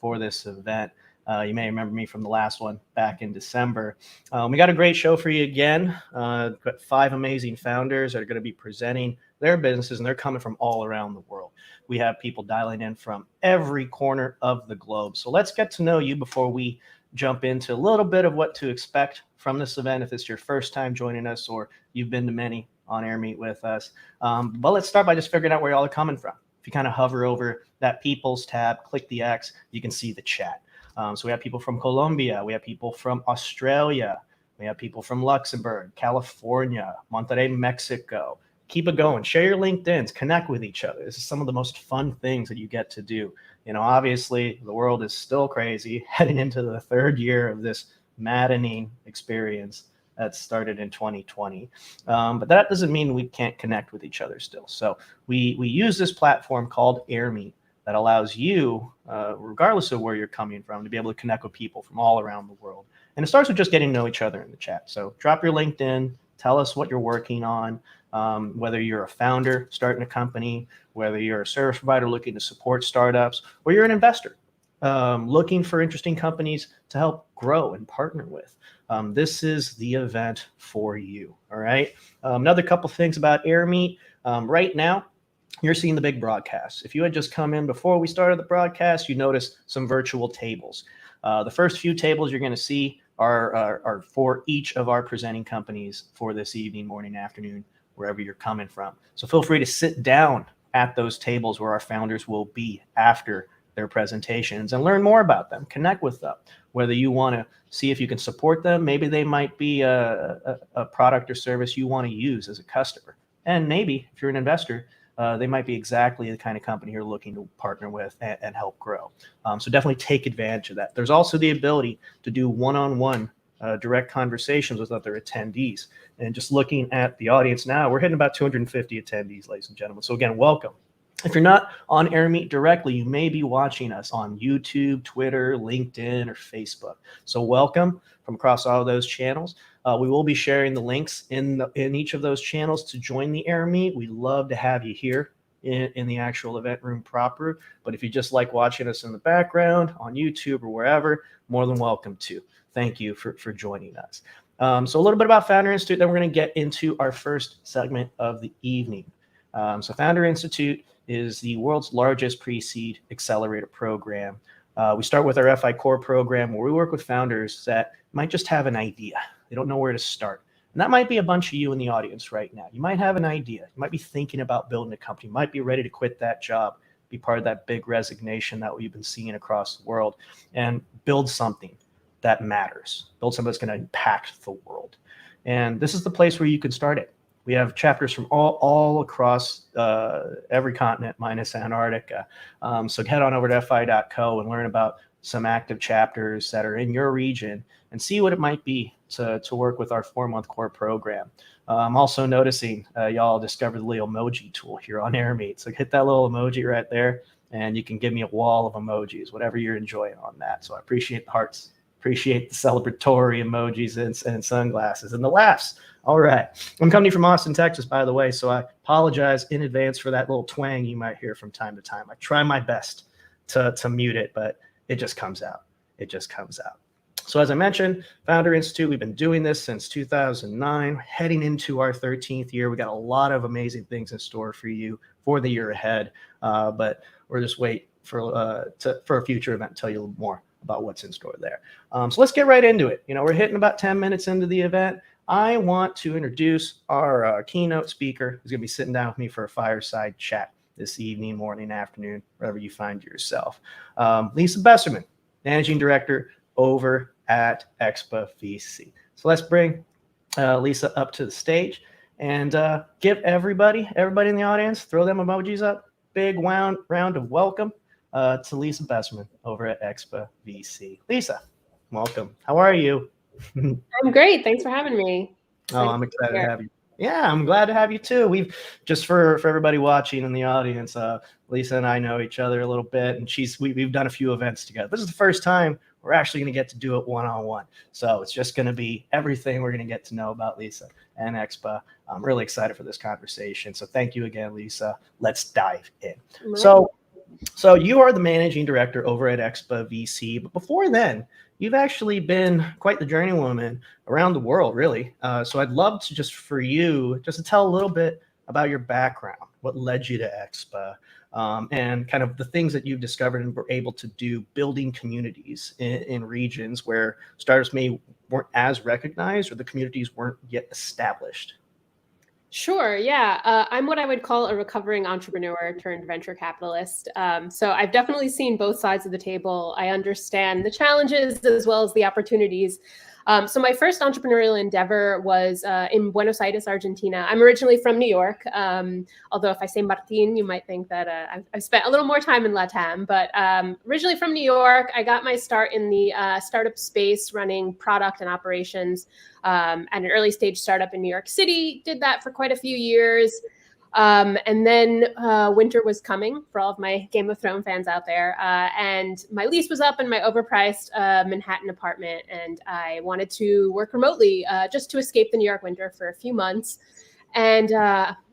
for this event. You may remember me from the last one back in December. We got a great show for you again. Got 5 amazing founders that are going to be presenting their businesses, and they're coming from all around the world. We have people dialing in from every corner of the globe. So let's get to know you before we jump into a little bit of what to expect from this event if it's your first time joining us or you've been to many on Air Meet with us. But let's start by just figuring out where y'all are coming from. If you kind of hover over that People's tab, click the X, you can see the chat. So we have people from Colombia, we have people from Australia, we have people from Luxembourg, California, Monterrey, Mexico. Keep it going. Share your LinkedIns, connect with each other. This is some of the most fun things that you get to do. You know, obviously the world is still crazy, heading into the 3rd year of this maddening experience that started in 2020. But that doesn't mean we can't connect with each other still. So we use this platform called Air Meet that allows you, regardless of where you're coming from, to be able to connect with people from all around the world. And it starts with just getting to know each other in the chat. So drop your LinkedIn, tell us what you're working on, whether you're a founder starting a company, whether you're a service provider looking to support startups, or you're an investor looking for interesting companies to help grow and partner with. This is the event for you, all right? Another couple things about Air Meet. Right now, you're seeing the big broadcast. If you had just come in before we started the broadcast, you notice some virtual tables. The first few tables you're going to see are for each of our presenting companies for this evening, morning, afternoon, wherever you're coming from. So feel free to sit down at those tables where our founders will be after their presentations and learn more about them, connect with them, whether you want to see if you can support them. Maybe they might be a product or service you want to use as a customer. And maybe if you're an investor, they might be exactly the kind of company you're looking to partner with and help grow. So definitely take advantage of that. There's also the ability to do one-on-one direct conversations with other attendees. And just looking at the audience now, we're hitting about 250 attendees, ladies and gentlemen. So again, welcome. If you're not on Air Meet directly, you may be watching us on YouTube, Twitter, LinkedIn, or Facebook. So welcome from across all of those channels. We will be sharing the links in each of those channels to join the Air Meet. We'd love to have you here in the actual event room proper. But if you just like watching us in the background on YouTube or wherever, more than welcome to. Thank you for joining us. So a little bit about Founder Institute, then we're going to get into our first segment of the evening. So Founder Institute is the world's largest pre-seed accelerator program. We start with our FI Core program where we work with founders that might just have an idea. They don't know where to start. And that might be a bunch of you in the audience right now. You might have an idea. You might be thinking about building a company. You might be ready to quit that job, be part of that big resignation that we've been seeing across the world, and build something that matters. Build something that's going to impact the world. And this is the place where you can start it. We have chapters from all across every continent minus Antarctica. So head on over to fi.co and learn about some active chapters that are in your region and see what it might be to work with our 4-month core program. I'm also noticing y'all discovered the little emoji tool here on Air Meet. So hit that little emoji right there and you can give me a wall of emojis, whatever you're enjoying on that. So I appreciate the hearts, appreciate the celebratory emojis and sunglasses and the laughs. All right. I'm coming from Austin, Texas, by the way, so I apologize in advance for that little twang you might hear from time to time. I try my best to mute it, but it just comes out. It just comes out. So as I mentioned, Founder Institute, we've been doing this since 2009, heading into our 13th year. We got a lot of amazing things in store for you for the year ahead, but we're just waiting for a future event to tell you a little more about what's in store there. So let's get right into it. You know, we're hitting about 10 minutes into the event. I want to introduce our keynote speaker who's going to be sitting down with me for a fireside chat this evening, morning, afternoon, wherever you find yourself. Lisa Besserman, Managing Director over at Expo VC. So let's bring Lisa up to the stage and give everybody in the audience, throw them emojis up. Big round of welcome to Lisa Besserman over at Expo VC. Lisa, welcome. How are you? I'm great. Thanks for having me. I'm excited to have you. Yeah, I'm glad to have you too. We've just for everybody watching in the audience, Lisa and I know each other a little bit, and we've done a few events together. This is the first time we're actually going to get to do it one-on-one. So it's just going to be everything we're going to get to know about Lisa and Expa. I'm really excited for this conversation. So thank you again, Lisa. Let's dive in. Right. So So you are the managing director over at Expo VC, but before then, you've actually been quite the journeywoman around the world, really. So I'd love to for you just to tell a little bit about your background, what led you to Expa, and kind of the things that you've discovered and were able to do building communities in regions where startups weren't as recognized or the communities weren't yet established. Sure. Yeah. I'm what I would call a recovering entrepreneur turned venture capitalist. So I've definitely seen both sides of the table. I understand the challenges as well as the opportunities. So my first entrepreneurial endeavor was in Buenos Aires, Argentina. I'm originally from New York. Although if I say Martin, you might think that I've spent a little more time in LATAM. But originally from New York, I got my start in the startup space running product and operations at an early stage startup in New York City. Did that for quite a few years. And then winter was coming for all of my Game of Thrones fans out there. And my lease was up in my overpriced Manhattan apartment. And I wanted to work remotely just to escape the New York winter for a few months. And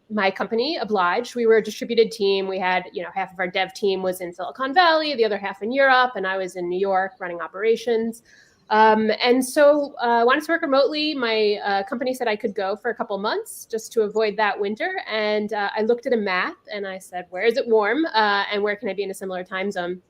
my company obliged. We were a distributed team. We had, half of our dev team was in Silicon Valley, the other half in Europe, and I was in New York running operations. And so I wanted to work remotely. My company said I could go for a couple months just to avoid that winter. And I looked at a map and I said, where is it warm? And where can I be in a similar time zone?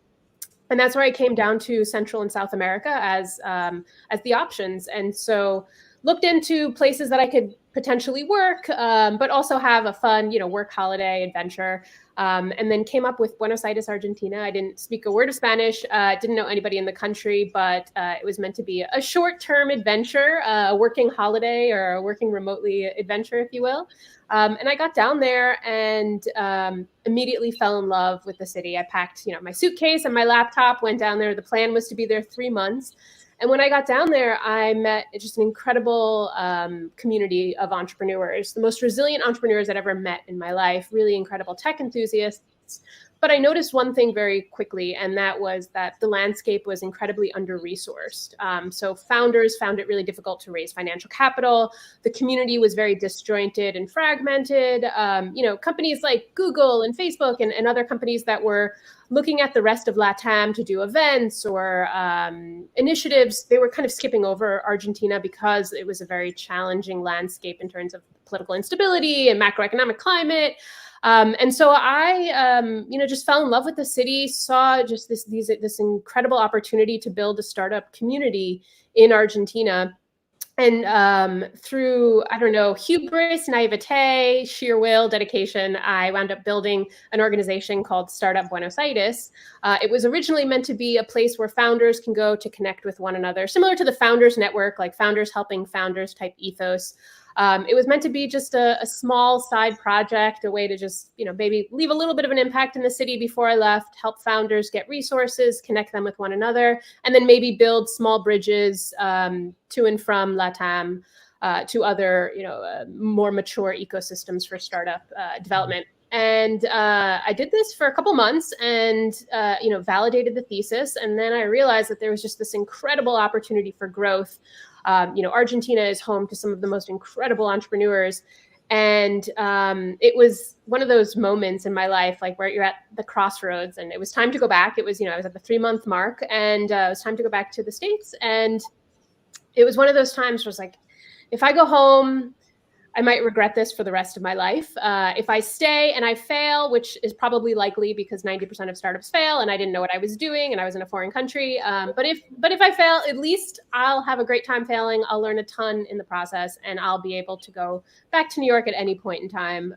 And that's where I came down to Central and South America as the options. And so looked into places that I could potentially work, but also have a fun, work holiday adventure. And then came up with Buenos Aires, Argentina. I didn't speak a word of Spanish, didn't know anybody in the country, but it was meant to be a short-term adventure, a working holiday or a working remotely adventure, if you will. And I got down there and immediately fell in love with the city. I packed, my suitcase and my laptop, went down there. The plan was to be there 3 months. And when I got down there, I met just an incredible community of entrepreneurs, the most resilient entrepreneurs I'd ever met in my life, really incredible tech enthusiasts. But I noticed one thing very quickly, and that was that the landscape was incredibly under-resourced. So founders found it really difficult to raise financial capital. The community was very disjointed and fragmented. Companies like Google and Facebook and other companies that were looking at the rest of LATAM to do events or initiatives, they were kind of skipping over Argentina because it was a very challenging landscape in terms of political instability and macroeconomic climate. And so I, just fell in love with the city, saw just this incredible opportunity to build a startup community in Argentina. And through, hubris, naivete, sheer will, dedication, I wound up building an organization called Startup Buenos Aires. It was originally meant to be a place where founders can go to connect with one another, similar to the Founders Network, like Founders Helping Founders type ethos. It was meant to be just a small side project, a way to just, maybe leave a little bit of an impact in the city before I left, help founders get resources, connect them with one another, and then maybe build small bridges to and from LATAM to other, more mature ecosystems for startup development. And I did this for a couple months and, validated the thesis. And then I realized that there was just this incredible opportunity for growth. Argentina is home to some of the most incredible entrepreneurs. And it was one of those moments in my life, like where you're at the crossroads and it was time to go back. It was, I was at the 3-month mark and it was time to go back to the States. And it was one of those times where it's like, if I go home, I might regret this for the rest of my life. If I stay and I fail, which is probably likely because 90% of startups fail and I didn't know what I was doing and I was in a foreign country. But if I fail, at least I'll have a great time failing. I'll learn a ton in the process and I'll be able to go back to New York at any point in time.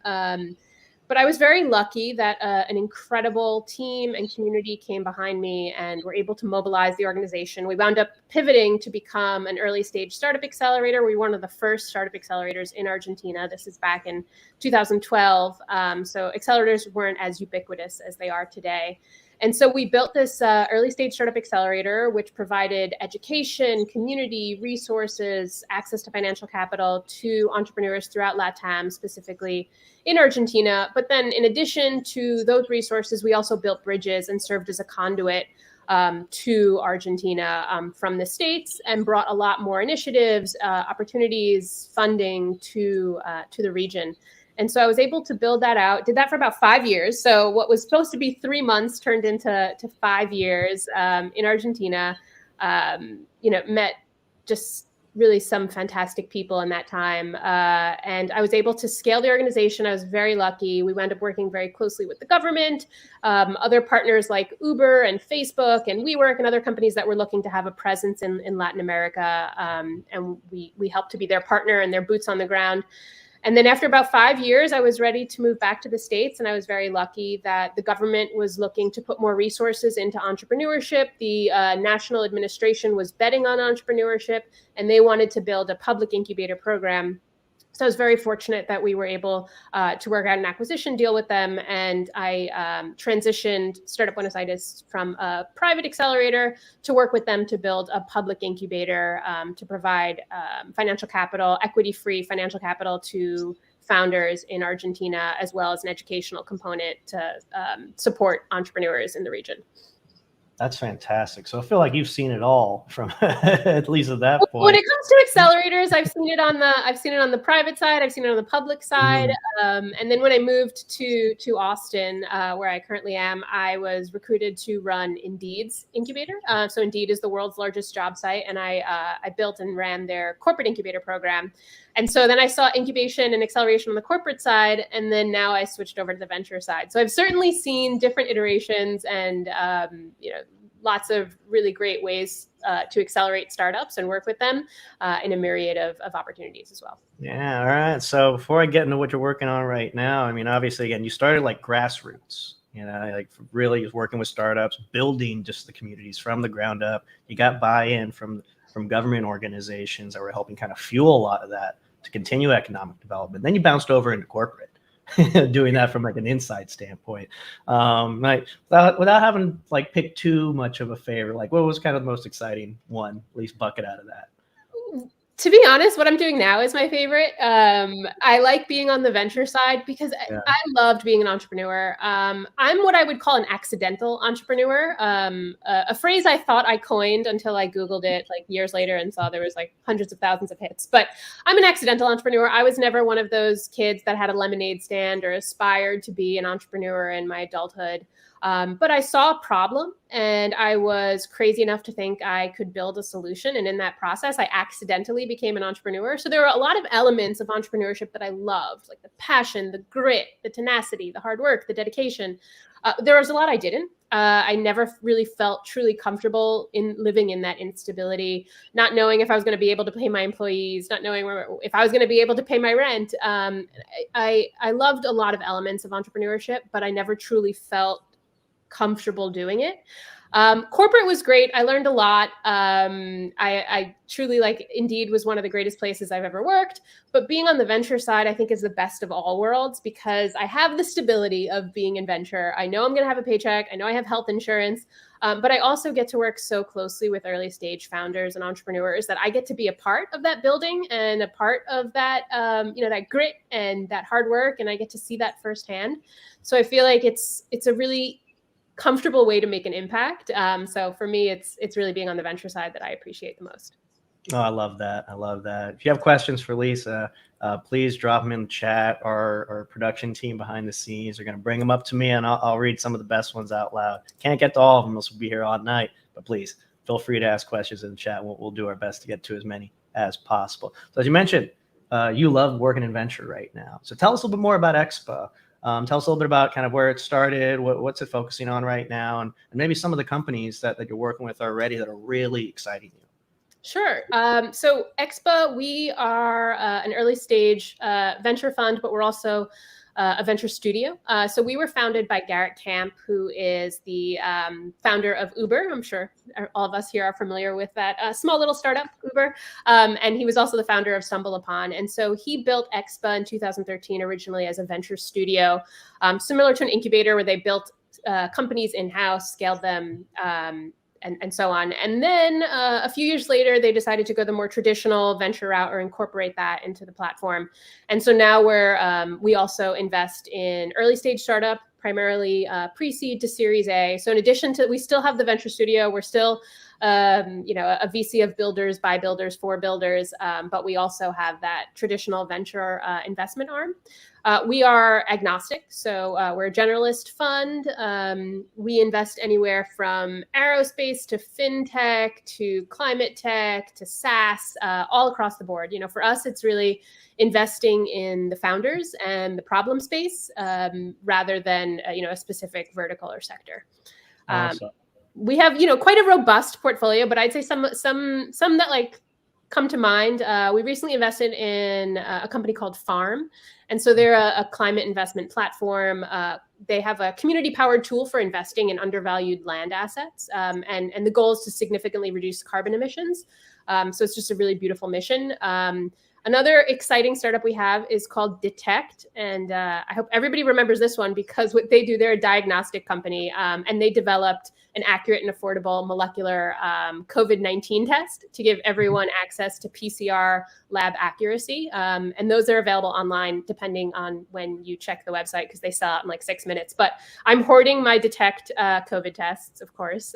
But I was very lucky that an incredible team and community came behind me and were able to mobilize the organization. We wound up pivoting to become an early stage startup accelerator. We were one of the first startup accelerators in Argentina. This is back in 2012. So accelerators weren't as ubiquitous as they are today. And so we built this early stage startup accelerator, which provided education, community, resources, access to financial capital to entrepreneurs throughout LATAM, specifically in Argentina. But then in addition to those resources, we also built bridges and served as a conduit to Argentina from the States and brought a lot more initiatives, opportunities, funding to the region. And so I was able to build that out, did that for about 5 years. So what was supposed to be 3 months turned into 5 years in Argentina. Met just really some fantastic people in that time. And I was able to scale the organization. I was very lucky. We wound up working very closely with the government, other partners like Uber and Facebook and WeWork and other companies that were looking to have a presence in Latin America. And we helped to be their partner and their boots on the ground. And then after about 5 years, I was ready to move back to the States. And I was very lucky that the government was looking to put more resources into entrepreneurship. The national administration was betting on entrepreneurship, and they wanted to build a public incubator program. So I was very fortunate that we were able to work out an acquisition deal with them. And I transitioned Startup Buenos Aires from a private accelerator to work with them to build a public incubator to provide financial capital, equity-free financial capital to founders in Argentina, as well as an educational component to support entrepreneurs in the region. That's fantastic. So I feel like you've seen it all from at least at that point. When it comes to accelerators, I've seen it on the private side, I've seen it on the public side, and then when I moved to Austin, where I currently am, I was recruited to run Indeed's incubator. So Indeed is the world's largest job site, and I built and ran their corporate incubator program. And so then I saw incubation and acceleration on the corporate side, and then now I switched over to the venture side. So I've certainly seen different iterations and lots of really great ways to accelerate startups and work with them in a myriad of opportunities as well. Yeah, all right. So before I get into what you're working on right now, I mean, obviously, again, you started like grassroots, like really working with startups, building just the communities from the ground up. You got buy-in from government organizations that were helping kind of fuel a lot of that to continue economic development. Then you bounced over into corporate. Doing that from like an inside standpoint, like without having like picked too much of a favorite, like what was kind of the most exciting one, at least bucket out of that? To be honest, what I'm doing now is my favorite. I like being on the venture side because I loved being an entrepreneur. I'm what I would call an accidental entrepreneur, a phrase I thought I coined until I Googled it like years later and saw there was like hundreds of thousands of hits. But I'm an accidental entrepreneur. I was never one of those kids that had a lemonade stand or aspired to be an entrepreneur in my adulthood. But I saw a problem and I was crazy enough to think I could build a solution. And in that process, I accidentally became an entrepreneur. So there were a lot of elements of entrepreneurship that I loved, like the passion, the grit, the tenacity, the hard work, the dedication. There was a lot I didn't. I never really felt truly comfortable in living in that instability, not knowing if I was going to be able to pay my employees, not knowing if I was going to be able to pay my rent. I loved a lot of elements of entrepreneurship, but I never truly felt comfortable doing it. Corporate was great. I learned a lot. I truly Indeed was one of the greatest places I've ever worked, but being on the venture side, I think is the best of all worlds because I have the stability of being in venture. I know I'm going to have a paycheck. I know I have health insurance, but I also get to work so closely with early stage founders and entrepreneurs that I get to be a part of that building and a part of that, that grit and that hard work. And I get to see that firsthand. So I feel like it's a really comfortable way to make an impact. So for me, it's really being on the venture side that I appreciate the most. Oh, I love that. I love that. If you have questions for Lisa, please drop them in the chat. Our production team behind the scenes are going to bring them up to me and I'll read some of the best ones out loud. Can't get to all of them, else we'll be here all night, but please feel free to ask questions in the chat. We'll do our best to get to as many as possible. So as you mentioned, you love working in venture right now. So tell us a little bit more about Expa. Tell us a little bit about kind of where it started, what's it focusing on right now, and maybe some of the companies that you're working with already that are really exciting you. Sure. So Expa, we are an early stage venture fund, but we're also a venture studio. So we were founded by Garrett Camp, who is the founder of Uber. I'm sure all of us here are familiar with that small little startup, Uber. And he was also the founder of StumbleUpon. And so he built Expa in 2013 originally as a venture studio, similar to an incubator where they built companies in-house, scaled them, and so on. And then a few years later, they decided to go the more traditional venture route or incorporate that into the platform. And so now we also invest in early stage startup, primarily pre-seed to Series A. So in addition to, we still have the venture studio. We're still, a VC of builders, by builders, for builders, but we also have that traditional venture investment arm. We are agnostic, so we're a generalist fund. We invest anywhere from aerospace to fintech to climate tech to SaaS, all across the board. For us, it's really investing in the founders and the problem space rather than a specific vertical or sector. Awesome. We have quite a robust portfolio, but I'd say some that come to mind. We recently invested in a company called Farm. And so they're a climate investment platform. They have a community-powered tool for investing in undervalued land assets. And the goal is to significantly reduce carbon emissions. So it's just a really beautiful mission. Another exciting startup we have is called Detect. And I hope everybody remembers this one because what they do, they're a diagnostic company. And they developed an accurate and affordable molecular COVID-19 test to give everyone access to PCR lab accuracy. And those are available online depending on when you check the website because they sell out in like 6 minutes. But I'm hoarding my Detect COVID tests, of course.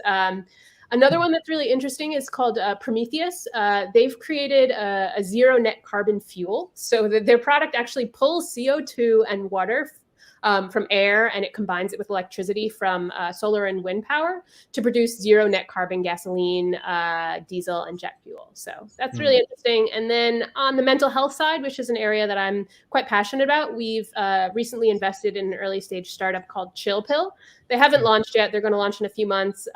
Another one that's really interesting is called Prometheus. They've created a zero net carbon fuel. So their product actually pulls CO2 and water from air, and it combines it with electricity from solar and wind power to produce zero net carbon gasoline, diesel, and jet fuel. So that's really interesting. And then on the mental health side, which is an area that I'm quite passionate about, we've recently invested in an early stage startup called Chill Pill. They haven't launched yet. They're going to launch in a few months.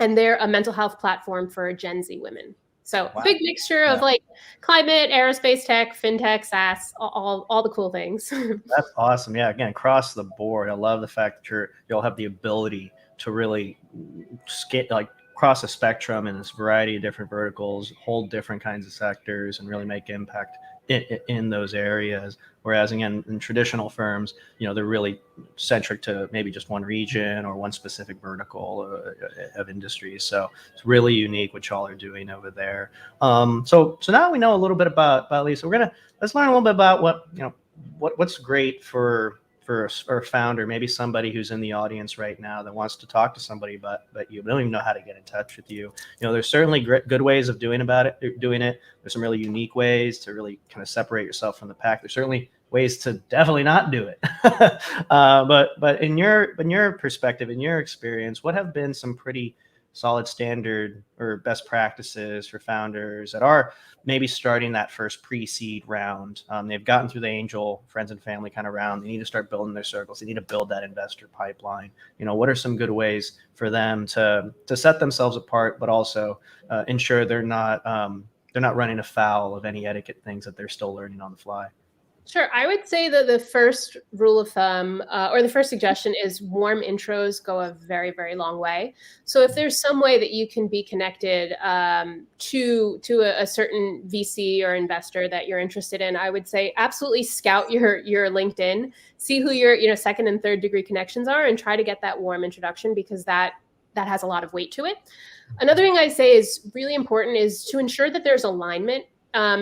And they're a mental health platform for Gen Z women. So big mixture of like climate, aerospace tech, fintech, SaaS, all the cool things. That's awesome. Yeah, again, across the board. I love the fact that you'll have the ability to really cross a spectrum in this variety of different verticals, hold different kinds of sectors, and really make impact in those areas. Whereas again, in traditional firms, they're really centric to maybe just one region or one specific vertical of industry. So it's really unique what y'all are doing over there. So now we know a little bit about Lisa. Let's learn a little bit about what's great for a founder, maybe somebody who's in the audience right now that wants to talk to somebody, but you don't even know how to get in touch with you. There's certainly good ways of doing it. There's some really unique ways to really kind of separate yourself from the pack. There's certainly ways to definitely not do it. But in your perspective, in your experience, what have been some pretty solid standard or best practices for founders that are maybe starting that first pre-seed round? They've gotten through the angel, friends and family kind of round. They need to start building their circles. They need to build that investor pipeline. What are some good ways for them to set themselves apart, but also ensure they're not running afoul of any etiquette things that they're still learning on the fly? Sure. I would say that the first rule of thumb or the first suggestion is warm intros go a very, very long way. So if there's some way that you can be connected to a certain VC or investor that you're interested in, I would say absolutely scout your LinkedIn, see who your second and third degree connections are, and try to get that warm introduction because that has a lot of weight to it. Another thing I say is really important is to ensure that there's alignment.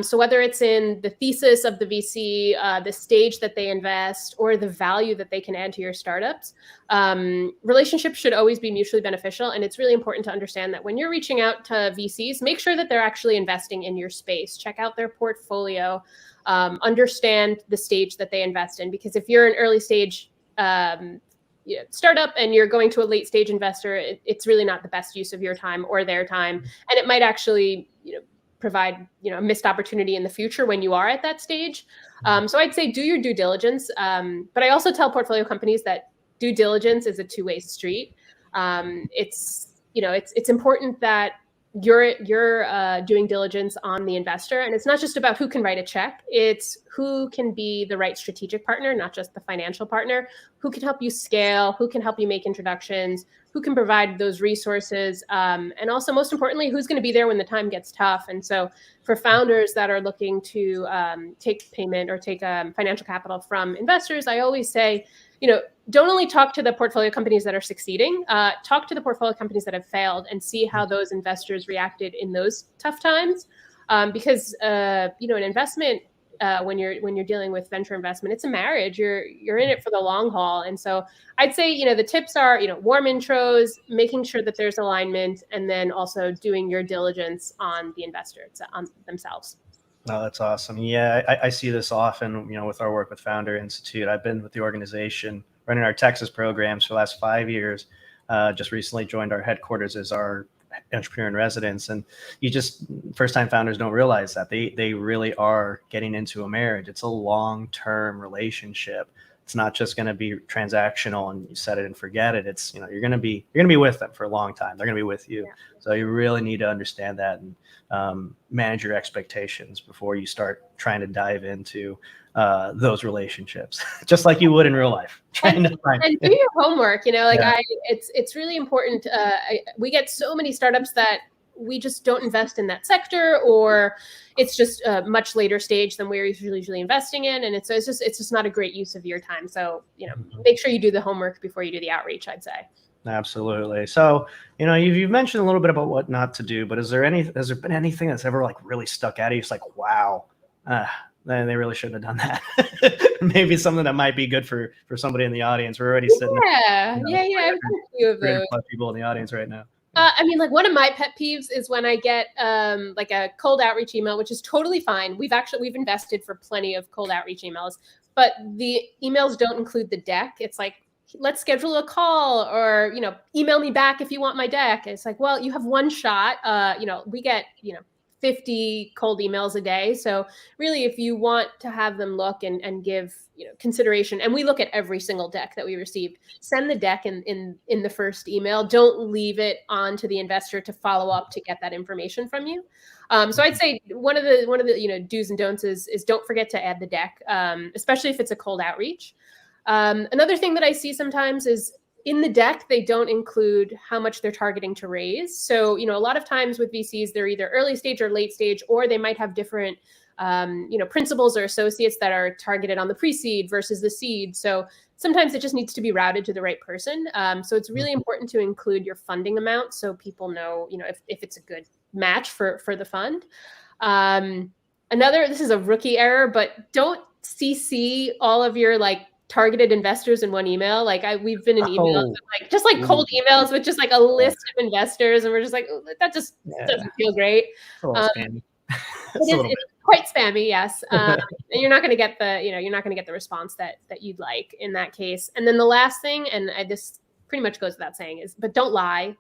So whether it's in the thesis of the VC, the stage that they invest, or the value that they can add to your startups, relationships should always be mutually beneficial. And it's really important to understand that when you're reaching out to VCs, make sure that they're actually investing in your space. Check out their portfolio, understand the stage that they invest in. Because if you're an early stage startup and you're going to a late stage investor, it's really not the best use of your time or their time. And it might actually, provide a missed opportunity in the future when you are at that stage. So I'd say do your due diligence. But I also tell portfolio companies that due diligence is a two-way street. It's important that you're doing diligence on the investor, and it's not just about who can write a check. It's who can be the right strategic partner, not just the financial partner, who can help you scale, who can help you make introductions, who can provide those resources, and also most importantly, who's going to be there when the time gets tough. And so for founders that are looking to take payment or take financial capital from investors, I always say, don't only talk to the portfolio companies that are succeeding, talk to the portfolio companies that have failed and see how those investors reacted in those tough times. Because, an investment, when you're dealing with venture investment. It's a marriage. You're in it for the long haul. And so I'd say, the tips are, warm intros, making sure that there's alignment, and then also doing your diligence on the investor on themselves. Oh, that's awesome. Yeah, I see this often, with our work with Founder Institute. I've been with the organization running our Texas programs for the last 5 years. Just recently joined our headquarters as our entrepreneur in residence. And first-time founders don't realize that they really are getting into a marriage. It's a long-term relationship. It's not just going to be transactional and you set it and forget it. It's, you're going to be with them for a long time. They're going to be with you. Yeah. So you really need to understand that and manage your expectations before you start trying to dive into those relationships, just like you would in real life. And do your homework, it's really important. We get so many startups that we just don't invest in that sector, or it's just a much later stage than we're usually investing in. And it's just not a great use of your time. So, make sure you do the homework before you do the outreach, I'd say. Absolutely. So, you've mentioned a little bit about what not to do, but has there been anything that's ever really stuck out of you? It's like, wow, they really shouldn't have done that. Maybe something that might be good for somebody in the audience. We're already sitting. Yeah. I've got a few of those. People in the audience right now. One of my pet peeves is when I get a cold outreach email, which is totally fine. We've invested for plenty of cold outreach emails, but the emails don't include the deck. It's like, let's schedule a call, or, email me back if you want my deck. It's like, well, you have one shot. We get, 50 cold emails a day. So really, if you want to have them look and give consideration, and we look at every single deck that we received, send the deck in the first email. Don't leave it on to the investor to follow up to get that information from you. So I'd say one of the do's and don'ts is don't forget to add the deck, especially if it's a cold outreach. Another thing that I see sometimes is in the deck, they don't include how much they're targeting to raise. So, a lot of times with VCs, they're either early stage or late stage, or they might have different, principals or associates that are targeted on the pre-seed versus the seed. So sometimes it just needs to be routed to the right person. So it's really important to include your funding amount so people know, if it's a good match for the fund. This is a rookie error, but don't CC all of your targeted investors in one email. We've been in emails with cold emails with just a list of investors, and we're just that just doesn't feel great. Spammy. It's quite spammy, yes. And you're not going to get the response that you'd like in that case. And then the last thing, and this pretty much goes without saying, but don't lie.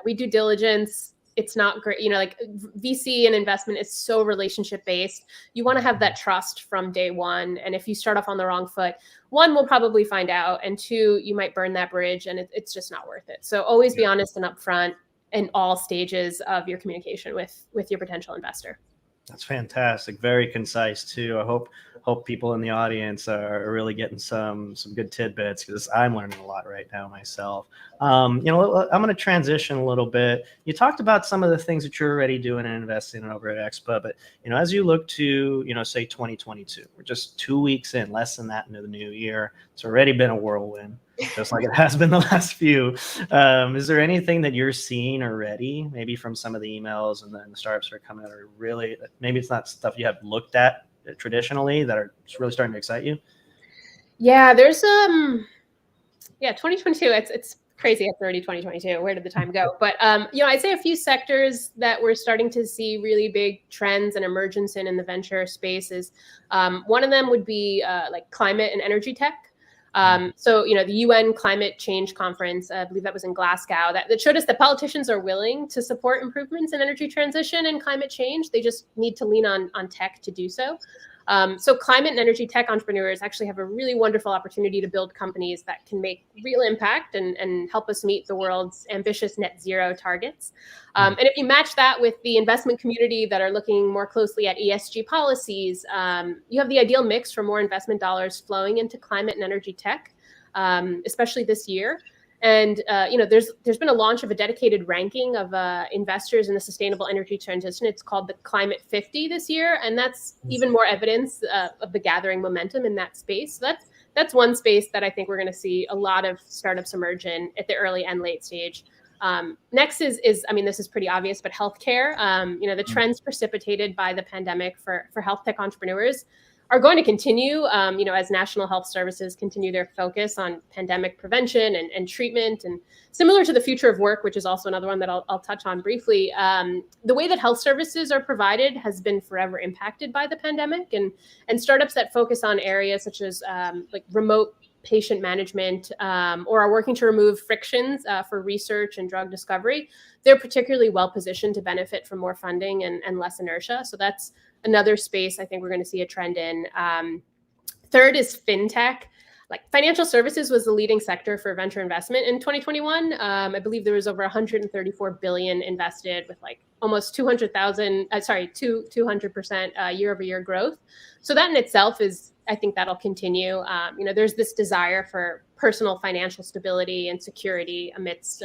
We do diligence. It's not great. VC and investment is so relationship based. You want to have that trust from day one. And if you start off on the wrong foot, one, we'll probably find out. And two, you might burn that bridge, and it's just not worth it. So always be honest and upfront in all stages of your communication with your potential investor. That's fantastic. Very concise too. I hope people in the audience are really getting some good tidbits, because I'm learning a lot right now myself. I'm going to transition a little bit. You talked about some of the things that you're already doing and investing in over at Expa, but as you look to say 2022, we're just 2 weeks in, less than that into the new year. It's already been a whirlwind, just like it has been the last few. Is there anything that you're seeing already, maybe from some of the emails and the startups that are coming out, or really maybe it's not stuff you have looked at traditionally that are really starting to excite you? Yeah, there's 2022. It's crazy. It's already 2022. Where did the time go? But I'd say a few sectors that we're starting to see really big trends and emergence in the venture space is one of them would be climate and energy tech. So, the UN Climate Change Conference, I believe that was in Glasgow, that showed us that politicians are willing to support improvements in energy transition and climate change. They just need to lean on tech to do so. So climate and energy tech entrepreneurs actually have a really wonderful opportunity to build companies that can make real impact and help us meet the world's ambitious net zero targets. And if you match that with the investment community that are looking more closely at ESG policies, you have the ideal mix for more investment dollars flowing into climate and energy tech, especially this year. And there's been a launch of a dedicated ranking of investors in the sustainable energy transition. It's called the Climate 50 this year, and that's even more evidence of the gathering momentum in that space. So that's one space that I think we're going to see a lot of startups emerge in at the early and late stage. Next is, I mean, this is pretty obvious, but healthcare. The trends precipitated by the pandemic for health tech entrepreneurs are going to continue, as national health services continue their focus on pandemic prevention and treatment. And similar to the future of work, which is also another one that I'll touch on briefly, the way that health services are provided has been forever impacted by the pandemic. And startups that focus on areas such as like remote patient management or are working to remove frictions for research and drug discovery, they're particularly well positioned to benefit from more funding and less inertia. So that's another space I think we're going to see a trend in. Third is fintech. Like financial services was the leading sector for venture investment in 2021. I believe there was over 134 billion invested with like almost 200% year-over-year growth. So that in itself is, I think that'll continue. There's this desire for personal financial stability and security amidst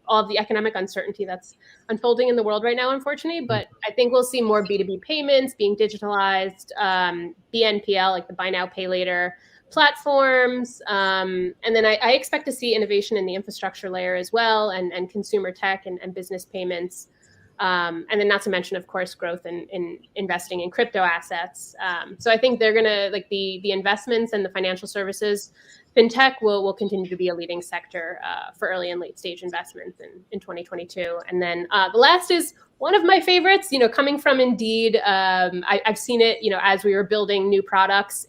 all of the economic uncertainty that's unfolding in the world right now, unfortunately. But I think we'll see more B2B payments being digitalized, BNPL, like the buy now, pay later platforms. And then I expect to see innovation in the infrastructure layer as well, and consumer tech and business payments. And then not to mention, of course, growth in investing in crypto assets. So I think they're going to, like the investments and the financial services, fintech will continue to be a leading sector for early and late stage investments in 2022. And then the last is one of my favorites, coming from Indeed. I've seen it, as we were building new products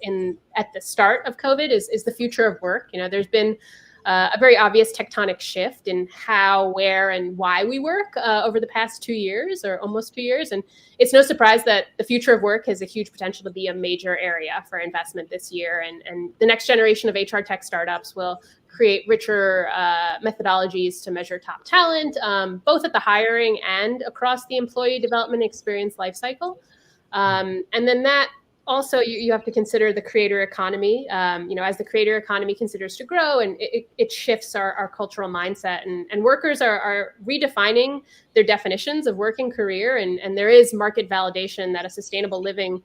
at the start of COVID is the future of work. There's been a very obvious tectonic shift in how, where, and why we work over the past 2 years or almost 2 years. And it's no surprise that the future of work has a huge potential to be a major area for investment this year. And the next generation of HR tech startups will create richer methodologies to measure top talent, both at the hiring and across the employee development experience lifecycle. And then that also, you have to consider the creator economy. As the creator economy considers to grow, and it shifts our cultural mindset, and workers are redefining their definitions of work and career, and there is market validation that a sustainable living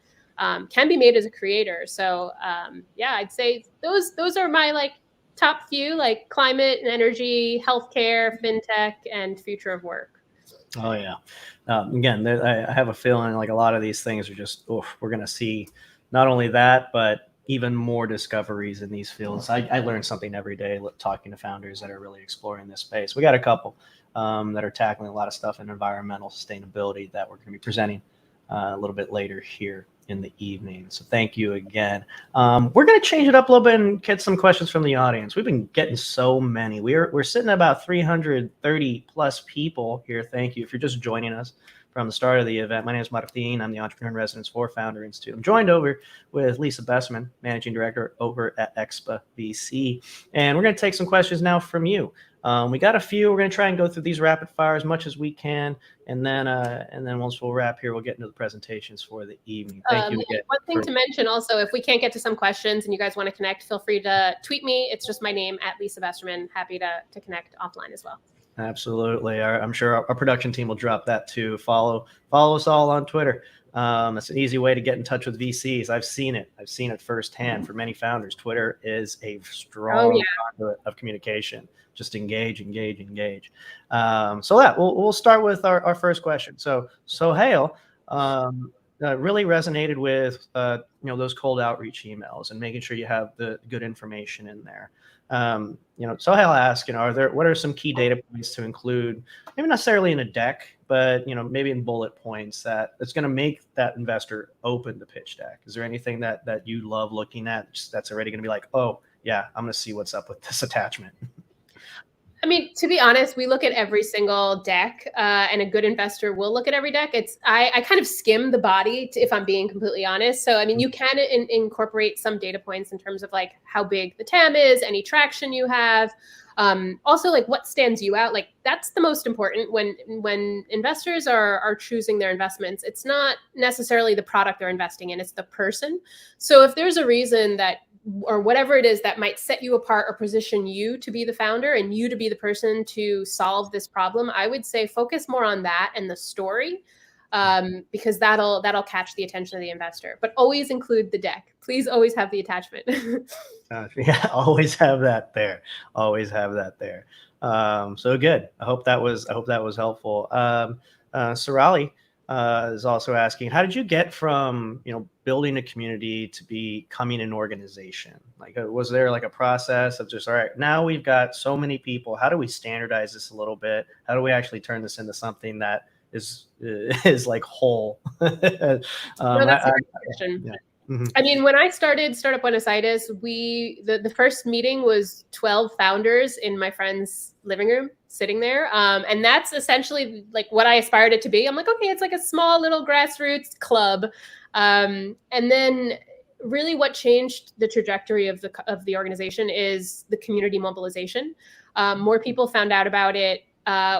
can be made as a creator. So I'd say those are my top few, like climate and energy, healthcare, fintech, and future of work. Oh yeah. Again, I have a feeling like a lot of these things are just, we're going to see not only that, but even more discoveries in these fields. I learn something every day talking to founders that are really exploring this space. We got a couple that are tackling a lot of stuff in environmental sustainability that we're going to be presenting a little bit later here in the evening. So thank you again. We're going to change it up a little bit and get some questions from the audience. We've been getting so many. We're sitting at about 330 plus people here. Thank you. If you're just joining us from the start of the event, my name is Martin. I'm the Entrepreneur in Residence for Founder Institute. I'm joined over with Lisa Besserman, Managing Director over at Expo VC. And we're going to take some questions now from you. We got a few. We're going to try and go through these rapid fire as much as we can, and then once we'll wrap here, we'll get into the presentations for the evening. Thank you again. One thing to mention also, if we can't get to some questions and you guys want to connect, feel free to tweet me. It's just my name at Lisa Besserman. Happy to connect offline as well. Absolutely. I'm sure our production team will drop that too. Follow us all on Twitter. It's an easy way to get in touch with VCs. I've seen it firsthand for many founders. Twitter is a strong conduit of communication. Just engage. We'll start with our first question. So Sohail really resonated with those cold outreach emails and making sure you have the good information in there. Sohail asked, what are some key data points to include, maybe not necessarily in a deck, but maybe in bullet points that's going to make that investor open the pitch deck? Is there anything that you love looking at that's already going to be like, oh yeah, I'm going to see what's up with this attachment? I mean, to be honest, we look at every single deck, and a good investor will look at every deck. I kind of skim the body, if I'm being completely honest. So, I mean, you can incorporate some data points in terms of like how big the TAM is, any traction you have. Also, like what stands you out. Like that's the most important when investors are choosing their investments. It's not necessarily the product they're investing in, it's the person. So if there's a reason that, or whatever it is that might set you apart or position you to be the founder and you to be the person to solve this problem, I would say focus more on that and the story, because that'll catch the attention of the investor. But always include the deck. Please always have the attachment. Yeah, always have that there. So good. I hope that was helpful. Sarali is also asking, how did you get from, building a community to becoming an organization? Like, was there like a process of just, all right, now we've got so many people, how do we standardize this a little bit? How do we actually turn this into something that is like whole? No, that's a great question. Yeah. Mm-hmm. I mean, when I started Startup Buenos Aires, the first meeting was 12 founders in my friend's living room sitting there. And that's essentially like what I aspired it to be. I'm like, okay, it's like a small little grassroots club. And then really what changed the trajectory of the organization is the community mobilization. More people found out about it.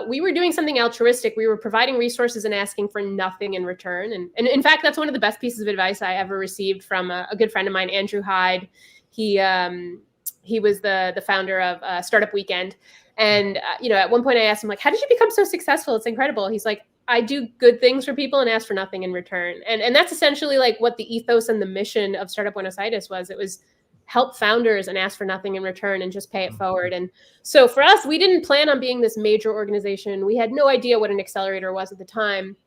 We were doing something altruistic. We were providing resources and asking for nothing in return. And in fact, that's one of the best pieces of advice I ever received from a good friend of mine, Andrew Hyde. He was the founder of Startup Weekend. And, at one point I asked him, like, how did you become so successful? It's incredible. He's like, I do good things for people and ask for nothing in return. And that's essentially like what the ethos and the mission of Startup Buenos Aires was. It was help founders and ask for nothing in return and just pay it forward. And so for us, we didn't plan on being this major organization. We had no idea what an accelerator was at the time.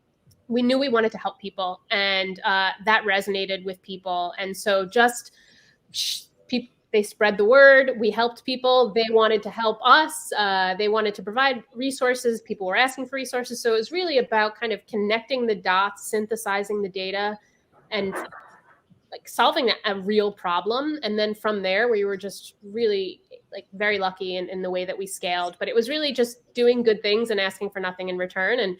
We knew we wanted to help people, and that resonated with people. And so they spread the word. We helped people. They wanted to help us. They wanted to provide resources. People were asking for resources. So it was really about kind of connecting the dots, synthesizing the data, and like solving a real problem. And then from there, we were just really like very lucky in the way that we scaled. But it was really just doing good things and asking for nothing in return, and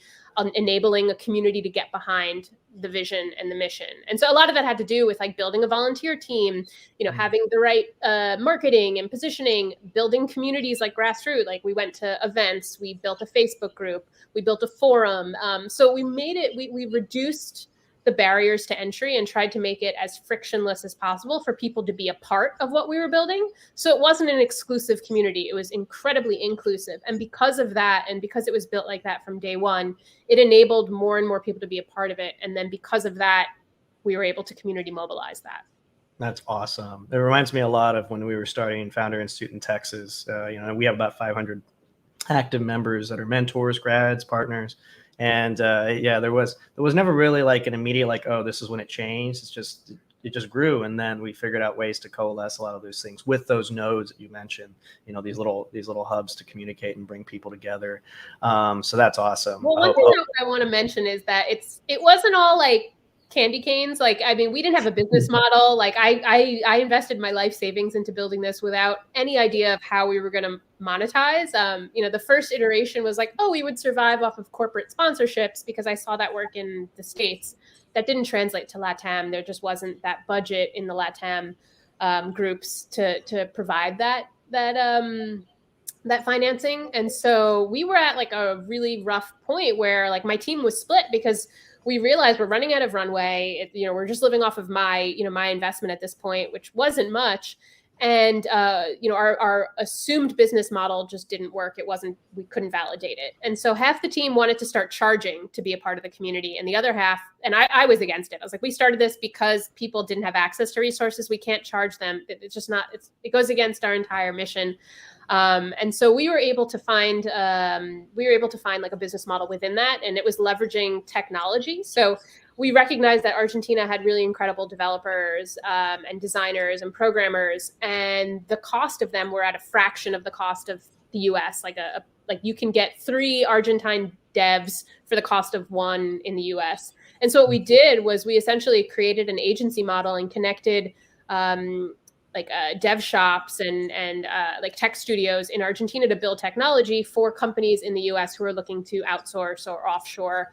enabling a community to get behind the vision and the mission. And so a lot of that had to do with like building a volunteer team, having the right marketing and positioning, building communities like grassroots. Like we went to events, we built a Facebook group, we built a forum. So we made it, we reduced the barriers to entry and tried to make it as frictionless as possible for people to be a part of what we were building. So it wasn't an exclusive community. It was incredibly inclusive. And because of that, and because it was built like that from day one, it enabled more and more people to be a part of it. And then because of that, we were able to community mobilize that. That's awesome. It reminds me a lot of when we were starting Founder Institute in Texas. We have about 500 active members that are mentors, grads, partners. And there was never really like an immediate like, oh, this is when it changed. It just grew, and then we figured out ways to coalesce a lot of those things with those nodes that you mentioned. These little hubs to communicate and bring people together. So that's awesome. Well, one thing I want to mention is that it wasn't all like candy canes. Like, I mean, we didn't have a business model. Like I invested my life savings into building this without any idea of how we were going to monetize. The first iteration was like, oh, we would survive off of corporate sponsorships, because I saw that work in the States. That didn't translate to LATAM. There just wasn't that budget in the LATAM groups to provide that financing. And so we were at like a really rough point where like my team was split, because we realized we're running out of runway. We're just living off of my investment at this point, which wasn't much. And, our assumed business model just didn't work. We couldn't validate it. And so half the team wanted to start charging to be a part of the community. And the other half, and I was against it. I was like, we started this because people didn't have access to resources. We can't charge them. It's just not, it goes against our entire mission. And so we were able to find like a business model within that, and it was leveraging technology. So we recognized that Argentina had really incredible developers and designers and programmers, and the cost of them were at a fraction of the cost of the US. Like you can get 3 Argentine devs for the cost of 1 in the US. And so what we did was we essentially created an agency model and connected dev shops and like tech studios in Argentina to build technology for companies in the US who are looking to outsource or offshore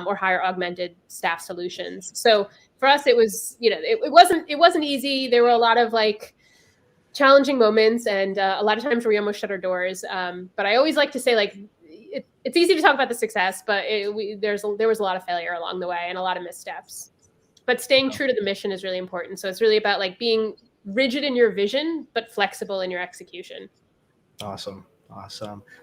or hire augmented staff solutions. So for us, it was, it wasn't easy. There were a lot of like challenging moments, and a lot of times where we almost shut our doors. But I always like to say, like, it's easy to talk about the success, but there was a lot of failure along the way and a lot of missteps. But staying true to the mission is really important. So it's really about like being rigid in your vision, but flexible in your execution. Awesome.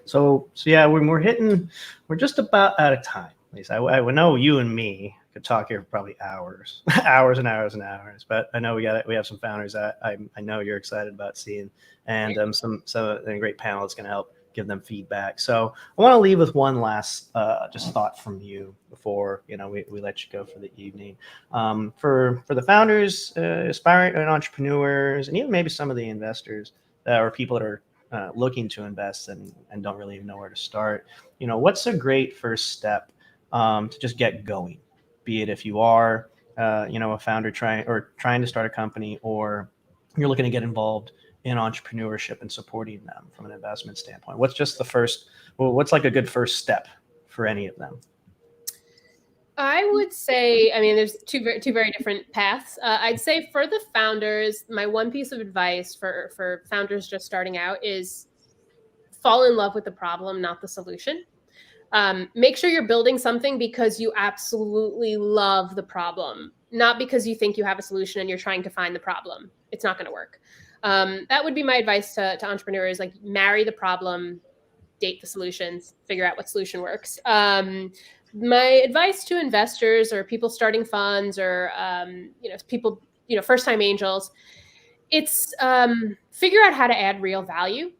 So yeah, we're just about out of time. At least I know you and me could talk here for probably hours, hours and hours and hours. But I know we have some founders that I know you're excited about seeing, and a great panel that's going to help give them feedback. So I want to leave with one last just thought from you before we let you go for the evening. For the founders, aspiring entrepreneurs, and even maybe some of the investors or people that are looking to invest and don't really even know where to start. What's a great first step to just get going? Be it if you are a founder trying to start a company, or you're looking to get involved in entrepreneurship and supporting them from an investment standpoint. What's like a good first step for any of them? I would say, there's two very different paths. I'd say for the founders, my one piece of advice for founders just starting out is fall in love with the problem, not the solution. Make sure you're building something because you absolutely love the problem, not because you think you have a solution and you're trying to find the problem. It's not going to work. That would be my advice to entrepreneurs, like marry the problem, date the solutions, figure out what solution works. My advice to investors or people starting funds or people, first-time angels, it's figure out how to add real value.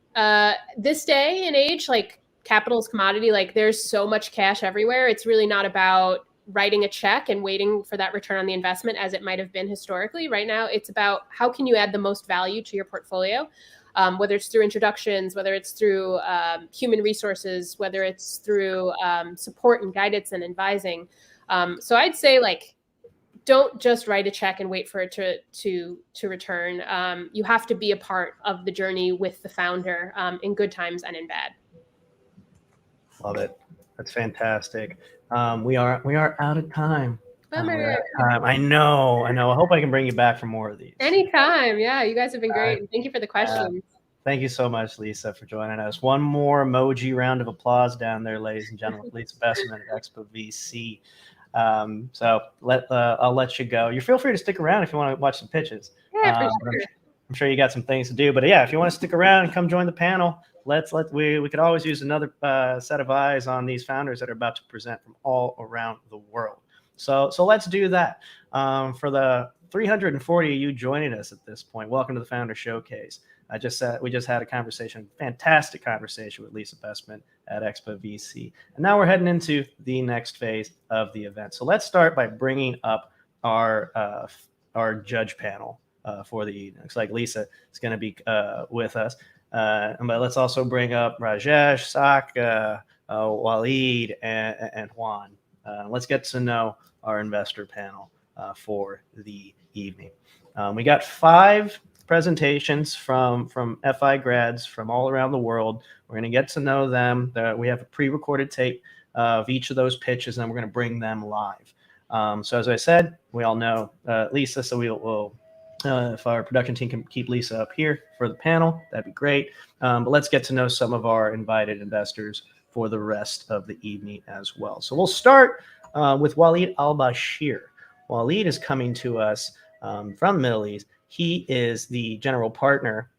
This day and age, like capital is commodity, like there's so much cash everywhere. It's really not about writing a check and waiting for that return on the investment as it might have been historically. Right now, it's about how can you add the most value to your portfolio, whether it's through introductions, whether it's through human resources, whether it's through support and guidance and advising. So I'd say, like, don't just write a check and wait for it to return. You have to be a part of the journey with the founder in good times and in bad. Love it. That's fantastic. We are out of time. I know. I hope I can bring you back for more of these. Anytime. Yeah, you guys have been great. Thank you for the questions. Thank you so much, Lisa, for joining us. One more emoji round of applause down there, ladies and gentlemen. Lisa Besserman at Expo VC. So I'll let you go. You feel free to stick around if you want to watch some pitches. Yeah, for sure. I'm sure you got some things to do, but yeah, if you want to stick around and come join the panel, we could always use another set of eyes on these founders that are about to present from all around the world. So let's do that. For the 340 of you joining us at this point, welcome to the Founder Showcase. We just had a fantastic conversation with Lisa Besserman at Expo VC. And now we're heading into the next phase of the event. So let's start by bringing up our judge panel for the evening. Looks like Lisa is going to be with us. But let's also bring up Rajesh, Sak, Waleed, and Juan. Let's get to know our investor panel for the evening. We got 5 presentations from FI grads from all around the world. We're going to get to know them. We have a pre-recorded tape of each of those pitches, and then we're going to bring them live. So as I said, we all know Lisa, so we'll if our production team can keep Lisa up here for the panel, that'd be great. But let's get to know some of our invited investors for the rest of the evening as well. So we'll start with Waleed Al-Bashir. Waleed is coming to us from the Middle East. He is the general partner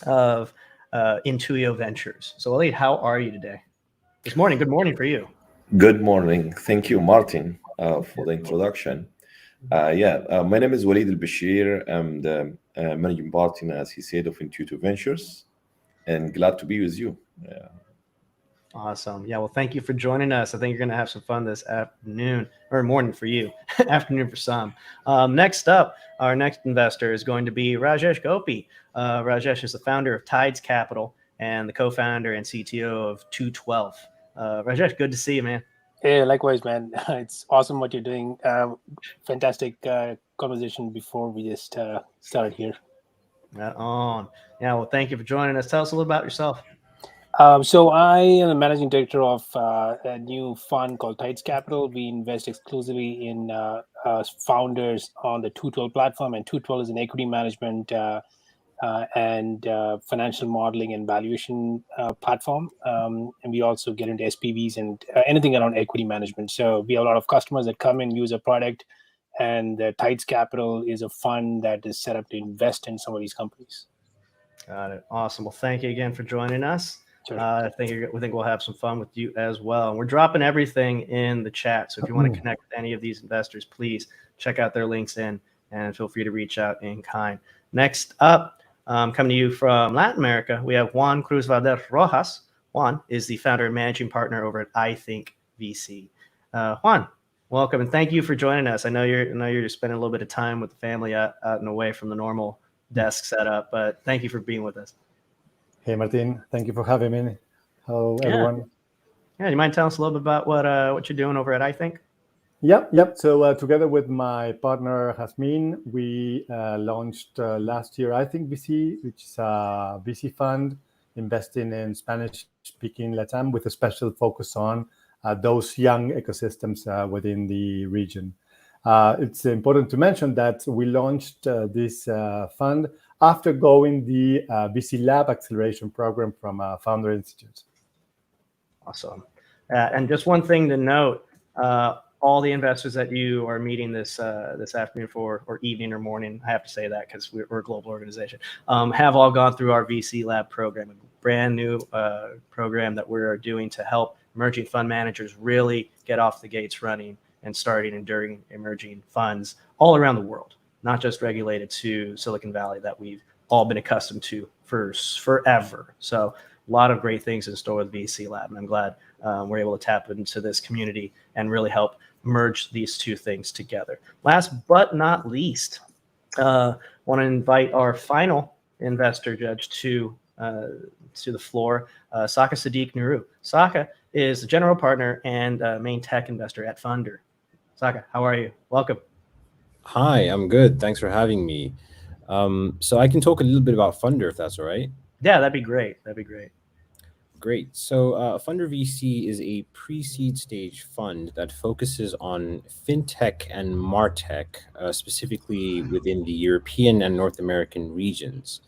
of Intuio Ventures. So Waleed, how are you today? Good morning for you. Good morning. Thank you, Martin, for the introduction. My name is Waleed Al-Bashir. I'm the managing partner, as he said, of Intuio Ventures, and glad to be with you. Awesome. Yeah, well, thank you for joining us. I think you're going to have some fun this afternoon, or morning for you, afternoon for some. Next up, our next investor is going to be Rajesh Gopi. Rajesh is the founder of Tides Capital and the co-founder and CTO of 212. Rajesh, good to see you, man. Hey, likewise, man. It's awesome what you're doing. Fantastic conversation before we just started here. Right on. Yeah, well, thank you for joining us. Tell us a little about yourself. So I am the managing director of a new fund called Tides Capital. We invest exclusively in founders on the 212 platform, and 212 is an equity management and financial modeling and valuation platform. And we also get into SPVs and anything around equity management. So we have a lot of customers that come and use a product, and the Tides Capital is a fund that is set up to invest in some of these companies. Got it. Awesome. Well, thank you again for joining us. Sure. We think we'll have some fun with you as well. And we're dropping everything in the chat. So if you want to connect with any of these investors, please check out their links and feel free to reach out in kind. Next up, coming to you from Latin America, we have Juan Cruz Valdez Rojas. Juan is the founder and managing partner over at I Think VC. Juan, welcome, and thank you for joining us. I know you're spending a little bit of time with the family out and away from the normal desk setup, but thank you for being with us. Hey, Martin. Thank you for having me. Hello, Yeah. everyone. Yeah, you mind telling us a little bit about what you're doing over at I Think? Yep. So together with my partner Jasmine, we launched last year I Think VC, which is a VC fund investing in Spanish-speaking LATAM with a special focus on those young ecosystems within the region. It's important to mention that we launched this fund after going the VC Lab Acceleration Program from Founder Institute. Awesome. And just one thing to note, all the investors that you are meeting this afternoon or evening or morning, I have to say that because we're a global organization, have all gone through our VC Lab program, a brand new program that we're doing to help emerging fund managers really get off the gates running and starting and during emerging funds all around the world, not just regulated to Silicon Valley that we've all been accustomed to for forever. So a lot of great things in store with VC Lab, and I'm glad we're able to tap into this community and really help merge these two things together. Last but not least, want to invite our final investor judge to the floor, Saka Sadiq Nuru. Saka is the general partner and main tech investor at Funder. Saka, how are you? Welcome. Hi, I'm good. Thanks for having me. So I can talk a little bit about Funder, if that's all right. Yeah, that'd be great. Great. So Funder VC is a pre-seed stage fund that focuses on fintech and martech, specifically within the European and North American regions.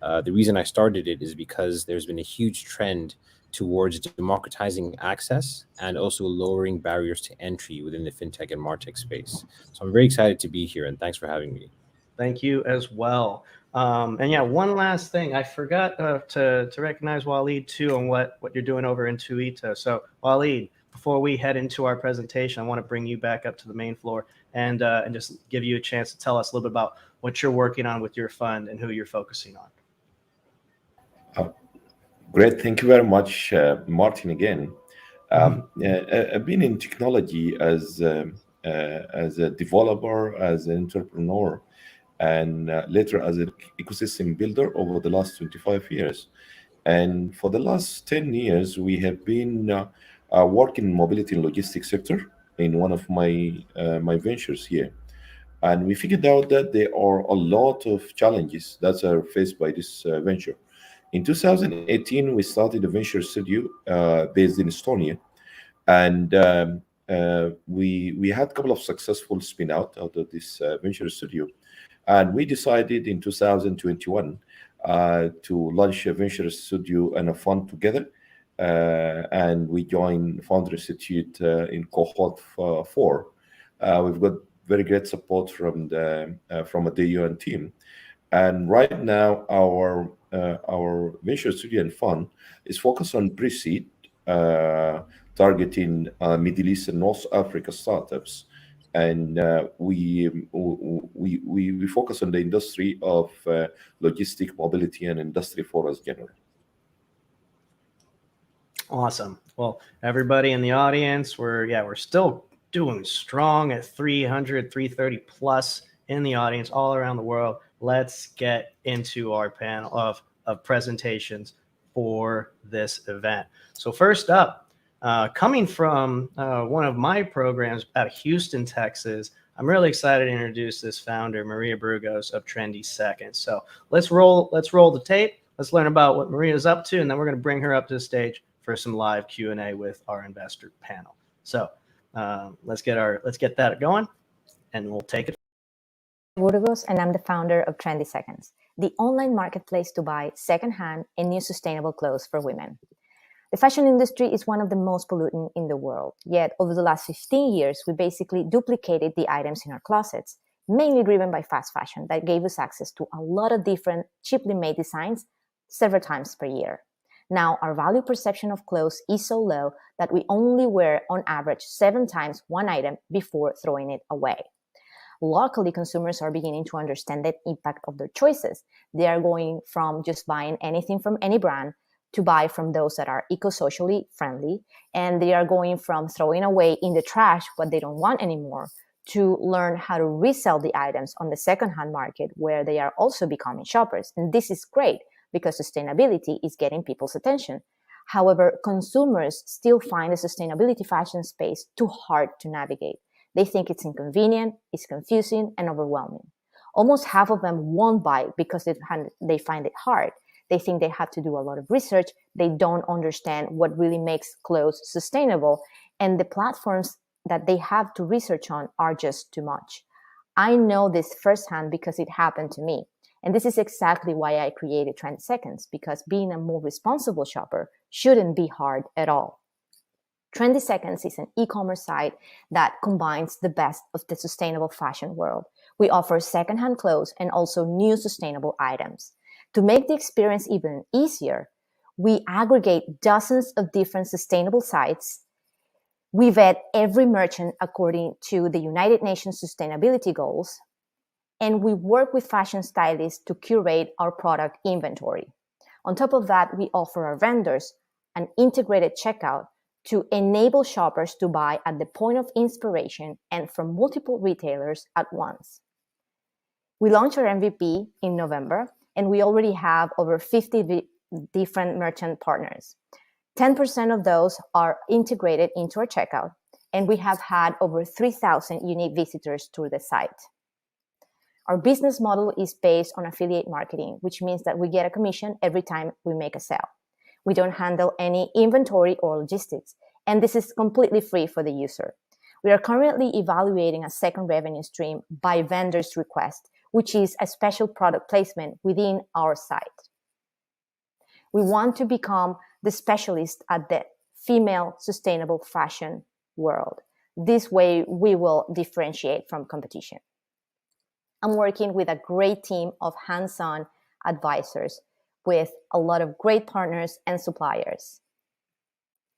The reason I started it is because there's been a huge trend towards democratizing access and also lowering barriers to entry within the fintech and martech space. So I'm very excited to be here, and thanks for having me. Thank you as well. And yeah, one last thing. I forgot to recognize Waleed too on what you're doing over in Tuita. So Waleed, before we head into our presentation, I want to bring you back up to the main floor and just give you a chance to tell us a little bit about what you're working on with your fund and who you're focusing on. Great. Thank you very much, Martin, again. I've been in technology as a developer, as an entrepreneur, and later as an ecosystem builder over the last 25 years. And for the last 10 years, we have been working in mobility and logistics sector in one of my ventures here. And we figured out that there are a lot of challenges that are faced by this venture. In 2018, we started a venture studio based in Estonia, and we had a couple of successful spin-out out of this venture studio. And we decided in 2021 to launch a venture studio and a fund together. And we joined Founder Institute in cohort 4. We've got very great support from the UN team. And right now, our venture studio and fund is focused on pre-seed, targeting Middle East and North Africa startups. And we focus on the industry of logistic mobility and industry 4 general. Awesome. Well, everybody in the audience, we're still doing strong at 300, 330 plus in the audience all around the world. Let's get into our panel of presentations for this event. So first up, coming from one of my programs out of Houston, Texas, I'm really excited to introduce this founder, Maria Burgos of Trendy Seconds. So let's roll the tape. Let's learn about what Maria's up to, and then we're going to bring her up to the stage for some live Q&A with our investor panel. So let's get that going, and we'll take it. Burgos, and I'm the founder of Trendy Seconds, the online marketplace to buy secondhand and new sustainable clothes for women. The fashion industry is one of the most pollutant in the world. Yet over the last 15 years, we basically duplicated the items in our closets, mainly driven by fast fashion that gave us access to a lot of different cheaply made designs several times per year. Now, our value perception of clothes is so low that we only wear on average 7 times one item before throwing it away. Locally, consumers are beginning to understand the impact of their choices. They are going from just buying anything from any brand to buy from those that are eco-socially friendly, and they are going from throwing away in the trash what they don't want anymore to learn how to resell the items on the secondhand market, where they are also becoming shoppers. And this is great because sustainability is getting people's attention. However, consumers still find the sustainability fashion space too hard to navigate. They think it's inconvenient, it's confusing, and overwhelming. Almost half of them won't buy because they find it hard. They think they have to do a lot of research. They don't understand what really makes clothes sustainable. And the platforms that they have to research on are just too much. I know this firsthand because it happened to me. And this is exactly why I created Trendy Seconds, because being a more responsible shopper shouldn't be hard at all. Trendy Seconds is an e-commerce site that combines the best of the sustainable fashion world. We offer secondhand clothes and also new sustainable items. To make the experience even easier, we aggregate dozens of different sustainable sites. We vet every merchant according to the United Nations sustainability goals, and we work with fashion stylists to curate our product inventory. On top of that, we offer our vendors an integrated checkout to enable shoppers to buy at the point of inspiration and from multiple retailers at once. We launched our MVP in November, and we already have over 50 different merchant partners. 10% of those are integrated into our checkout, and we have had over 3,000 unique visitors to the site. Our business model is based on affiliate marketing, which means that we get a commission every time we make a sale. We don't handle any inventory or logistics, and this is completely free for the user. We are currently evaluating a second revenue stream by vendors' request, which is a special product placement within our site. We want to become the specialist at the female sustainable fashion world. This way, we will differentiate from competition. I'm working with a great team of hands-on advisors with a lot of great partners and suppliers.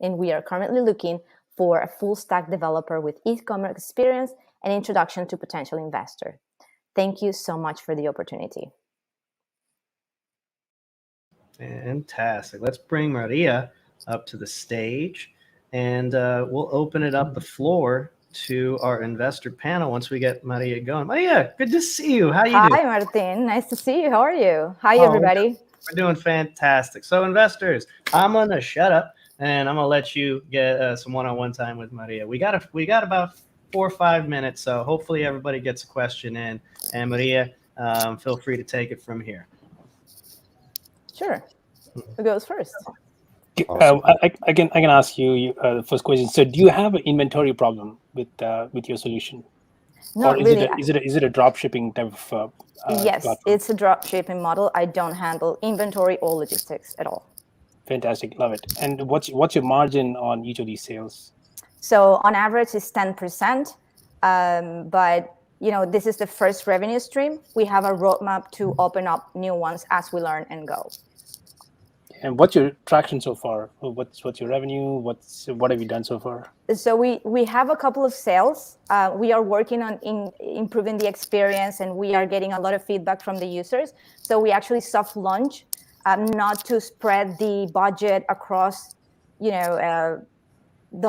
And we are currently looking for a full stack developer with e-commerce experience and introduction to potential investor. Thank you so much for the opportunity. Fantastic. Let's bring Maria up to the stage, and we'll open it up the floor to our investor panel once we get Maria going. Maria, good to see you. How are you doing? Hi, Martin. Nice to see you. How are you? Hi, everybody. We're doing fantastic. So, investors, I'm gonna shut up and I'm gonna let you get some one-on-one time with Maria. We got about 4 or 5 minutes, so hopefully everybody gets a question in. And Maria, feel free to take it from here. Sure. Who goes first? I can ask you the first question. So, do you have an inventory problem with your solution? Not or really. Is it a drop shipping type of yes, platform? it's a drop shipping model. I don't handle inventory or logistics at all. Fantastic, love it. And what's your margin on each of these sales? So on average, it's 10%. But this is the first revenue stream. We have a roadmap to open up new ones as we learn and go. And what's your traction so far? What's your revenue? What have you done so far? So we have a couple of sales. We are working on improving the experience, and we are getting a lot of feedback from the users. So we actually soft launch, not to spread the budget across, the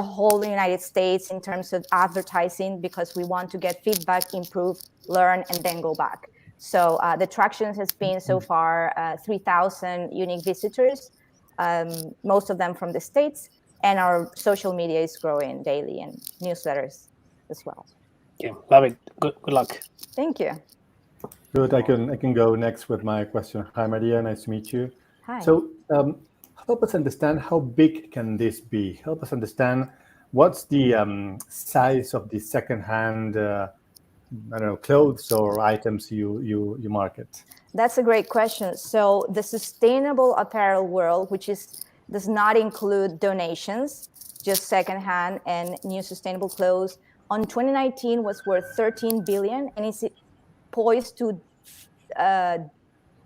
whole United States in terms of advertising, because we want to get feedback, improve, learn, and then go back. So the traction has been so far 3,000 unique visitors, most of them from the States, and our social media is growing daily and newsletters as well. Yeah, love it. Good luck. Thank you. Good. I can go next with my question. Hi, Maria. Nice to meet you. Hi. So help us understand how big can this be? Help us understand what's the size of the secondhand clothes or items you market? That's a great question. So the sustainable apparel world, which does not include donations, just secondhand and new sustainable clothes, on 2019 was worth 13 billion, and it's poised to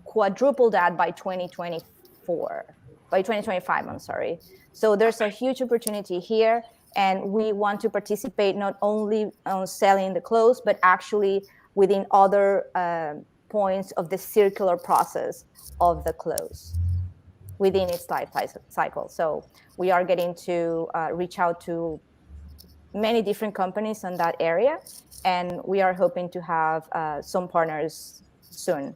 quadruple that by 2025, I'm sorry. So there's a huge opportunity here. And we want to participate not only on selling the clothes, but actually within other points of the circular process of the clothes. within its life cycle. So we are getting to reach out to many different companies in that area, and we are hoping to have some partners soon.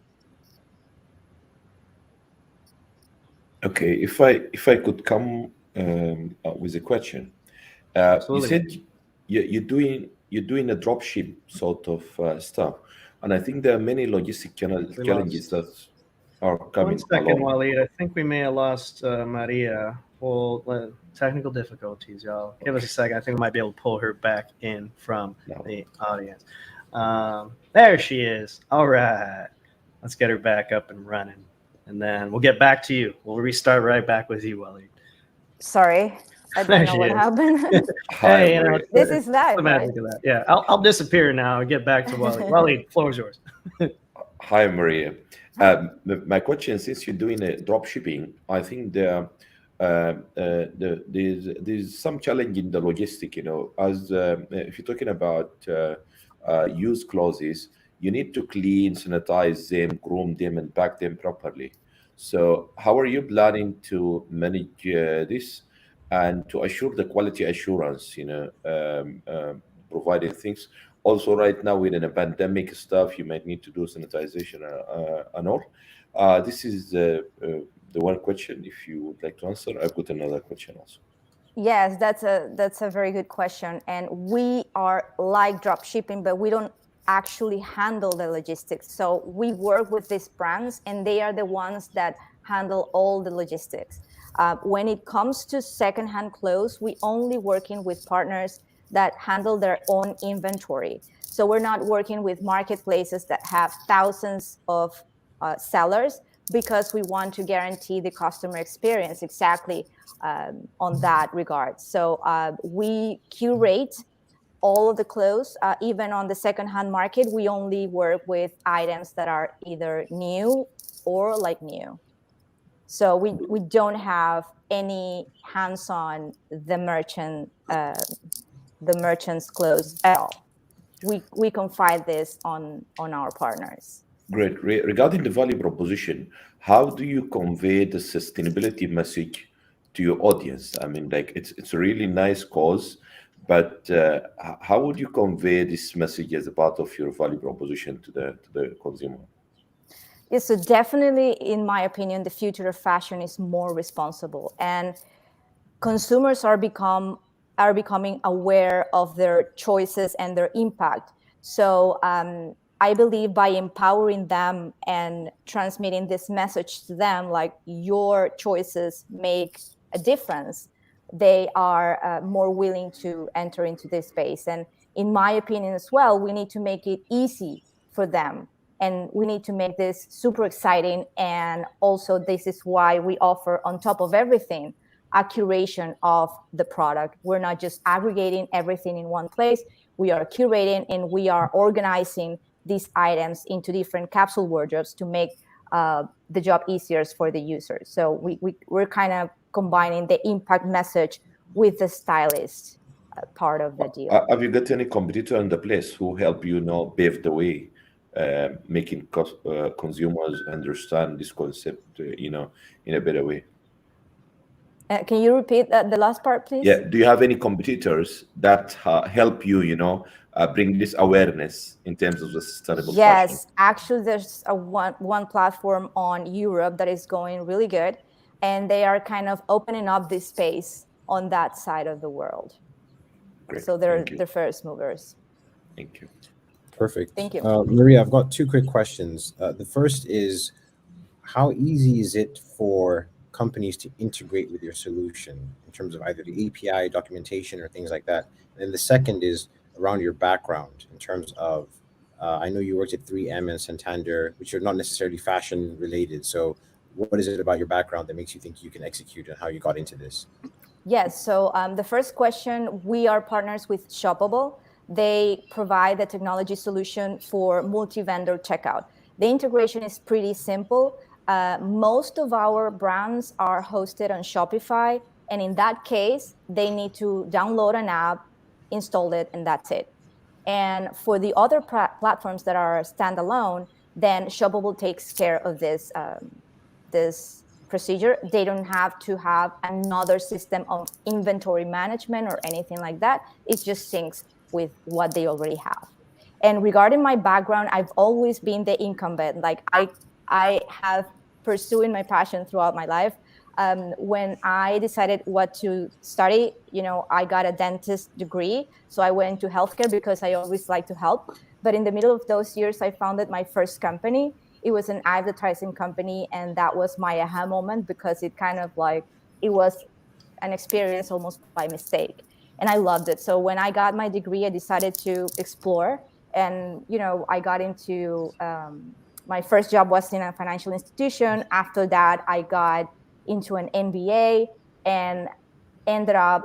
Okay, if I could come with a question, you Absolutely. said you're doing a dropship sort of stuff, and I think there are many logistic We challenges lost. that are One coming second, along. Waleed. I think we may have lost Maria. Well, technical difficulties, y'all. Give us a second. I think we might be able to pull her back in from No. the audience. There she is. All right. Let's get her back up and running. And then we'll get back to you. We'll restart right back with you, Waleed. Sorry, I There don't know she what is. happened. Hi, Hey, Maria. it's This the- is live, the right? magic of that. Yeah, I'll disappear now and get back to Waleed. Waleed, floor is yours. Hi, Maria. My question, since you're doing a drop shipping, I think there's some challenge in the logistic. As if you're talking about used clothes, you need to clean, sanitize them, groom them, and pack them properly. So, how are you planning to manage this and to assure the quality assurance? Providing things. Also, right now we're in a pandemic stuff. You might need to do sanitization and all. This is the one question. If you would like to answer, I've got another question also. Yes, that's a very good question. And we are like drop shipping, but we don't actually handle the logistics. So we work with these brands, and they are the ones that handle all the logistics. When it comes to secondhand clothes, we only working with partners that handle their own inventory. So we're not working with marketplaces that have thousands of sellers, because we want to guarantee the customer experience exactly on that regard. So we curate all of the clothes. Even on the secondhand market, we only work with items that are either new or like new. So we don't have any hands-on the merchant's clothes at all. We confide this on our partners. Great. Regarding the value proposition, how do you convey the sustainability message to your audience? I mean, like it's a really nice cause, but how would you convey this message as a part of your value proposition to the consumer? Yes, so definitely, in my opinion, the future of fashion is more responsible, and consumers are becoming aware of their choices and their impact. So I believe by empowering them and transmitting this message to them, like your choices make a difference, they are more willing to enter into this space. And in my opinion as well, we need to make it easy for them. And we need to make this super exciting. And also, this is why we offer, on top of everything, a curation of the product. We're not just aggregating everything in one place. We are curating, and we are organizing these items into different capsule wardrobes to make the job easier for the users. So we're kind of combining the impact message with the stylist part of the deal. Have you got any competitor in the place who help you pave the way, making consumers understand this concept, in a better way? Can you repeat the last part, please? Yeah. Do you have any competitors that help you, bring this awareness in terms of the sustainable fashion? Yes, actually, there's one platform on Europe that is going really good, and they are kind of opening up this space on that side of the world. Great. So they're Thank you. the first movers. Thank you. Perfect. Thank you. Maria, I've got two quick questions. The first is, how easy is it for companies to integrate with your solution in terms of either the API documentation or things like that? And the second is around your background in terms of, I know you worked at 3M and Santander, which are not necessarily fashion related. So what is it about your background that makes you think you can execute, and how you got into this? Yes, so the first question, we are partners with Shoppable. They provide the technology solution for multi-vendor checkout. The integration is pretty simple. Most of our brands are hosted on Shopify, and in that case, they need to download an app, install it, and that's it. And for the other platforms that are standalone, then Shoppable takes care of this procedure. They don't have to have another system of inventory management or anything like that. It just syncs with what they already have. And regarding my background, I've always been the incumbent. Like I have pursuing my passion throughout my life. When I decided what to study, I got a dentist degree. So I went into healthcare because I always like to help. But in the middle of those years, I founded my first company. It was an advertising company. And that was my aha moment because it kind of like, it was an experience almost by mistake. And I loved it. So when I got my degree, I decided to explore. And, I got into, my first job was in a financial institution. After that, I got into an MBA and ended up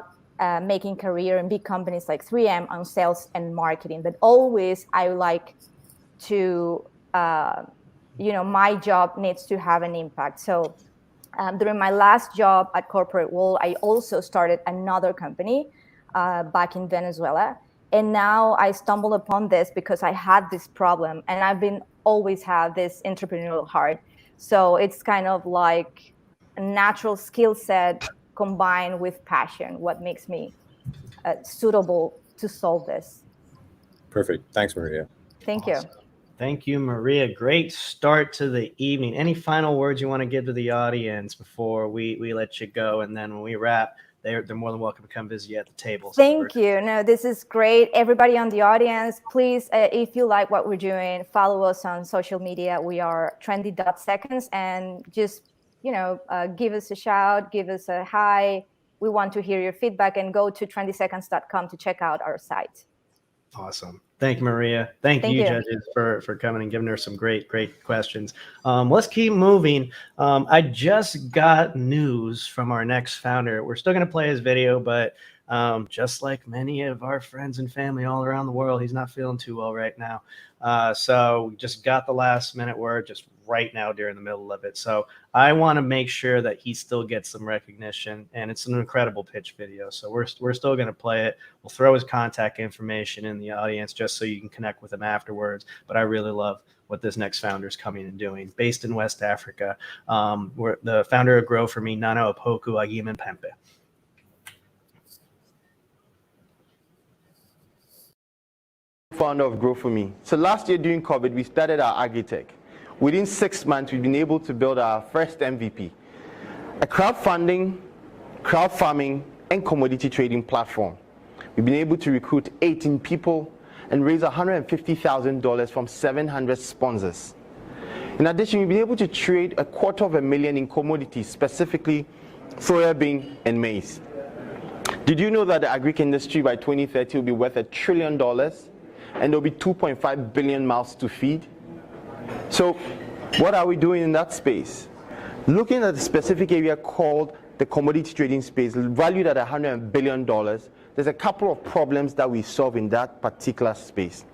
making career in big companies like 3M on sales and marketing. But always I like to, my job needs to have an impact. So during my last job at corporate world, I also started another company back in Venezuela. And now I stumbled upon this because I had this problem, and I've been always have this entrepreneurial heart. So it's kind of like a natural skill set combined with passion, what makes me suitable to solve this. Perfect. Thanks, Maria. Thank Awesome. you. Thank you, Maria. Great start to the evening. Any final words you want to give to the audience before we let you go? And then when we wrap, they're more than welcome to come visit you at the table. Thank you. No, this is great. Everybody on the audience, please, if you like what we're doing, follow us on social media. We are Trendy.Seconds, and just, give us a shout, give us a hi. We want to hear your feedback, and go to trendyseconds.com to check out our site. Awesome. Thank you, Maria. Thank you, judges, for coming and giving her some great questions. Let's keep moving. I just got news from our next founder. We're still going to play his video, but just like many of our friends and family all around the world, he's not feeling too well right now. So we just got the last minute word just right now during the middle of it. So I want to make sure that he still gets some recognition, and it's an incredible pitch video. So we're still going to play it. We'll throw his contact information in the audience just so you can connect with him afterwards. But I really love what this next founder is coming and doing. Based in West Africa, we're the founder of Grow For Me, Nana Opoku Agim and Pempe. Founder of Grow For Me. So last year during COVID, we started our agri-tech. Within 6 months, we've been able to build our first MVP, a crowdfunding, crowd farming, and commodity trading platform. We've been able to recruit 18 people and raise $150,000 from 700 sponsors. In addition, we've been able to trade $250,000 in commodities, specifically soybean and maize. Did you know that the agri industry by 2030 will be worth $1 trillion and there'll be 2.5 billion mouths to feed? So what are we doing in that space? Looking at a specific area called the commodity trading space, valued at $100 billion, there's a couple of problems that we solve in that particular space.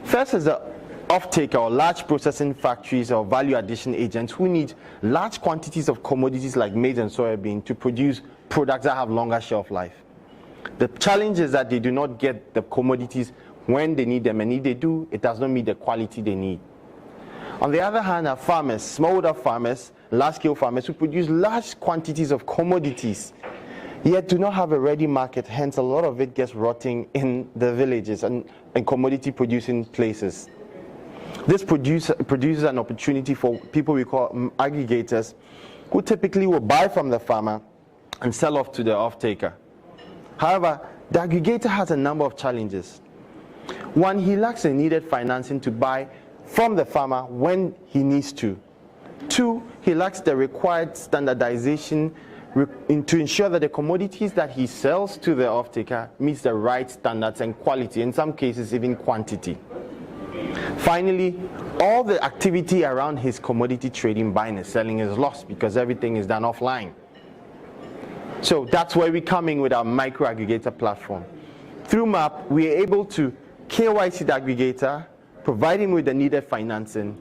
First is the off-taker or large processing factories or value addition agents who need large quantities of commodities like maize and soybean to produce products that have longer shelf life. The challenge is that they do not get the commodities when they need them, and if they do, it does not meet the quality they need. On the other hand, are farmers, smallholder farmers, large-scale farmers who produce large quantities of commodities, yet do not have a ready market. Hence, a lot of it gets rotting in the villages and commodity-producing places. This produces an opportunity for people we call aggregators, who typically will buy from the farmer and sell off to the off-taker. However, the aggregator has a number of challenges. One, he lacks the needed financing to buy from the farmer when he needs to. Two, he lacks the required standardization to ensure that the commodities that he sells to the off-taker meets the right standards and quality, in some cases even quantity. Finally, all the activity around his commodity trading, buying and selling is lost because everything is done offline. So that's where we come in with our micro aggregator platform. Through MAP, we are able to KYC the aggregator, provide him with the needed financing,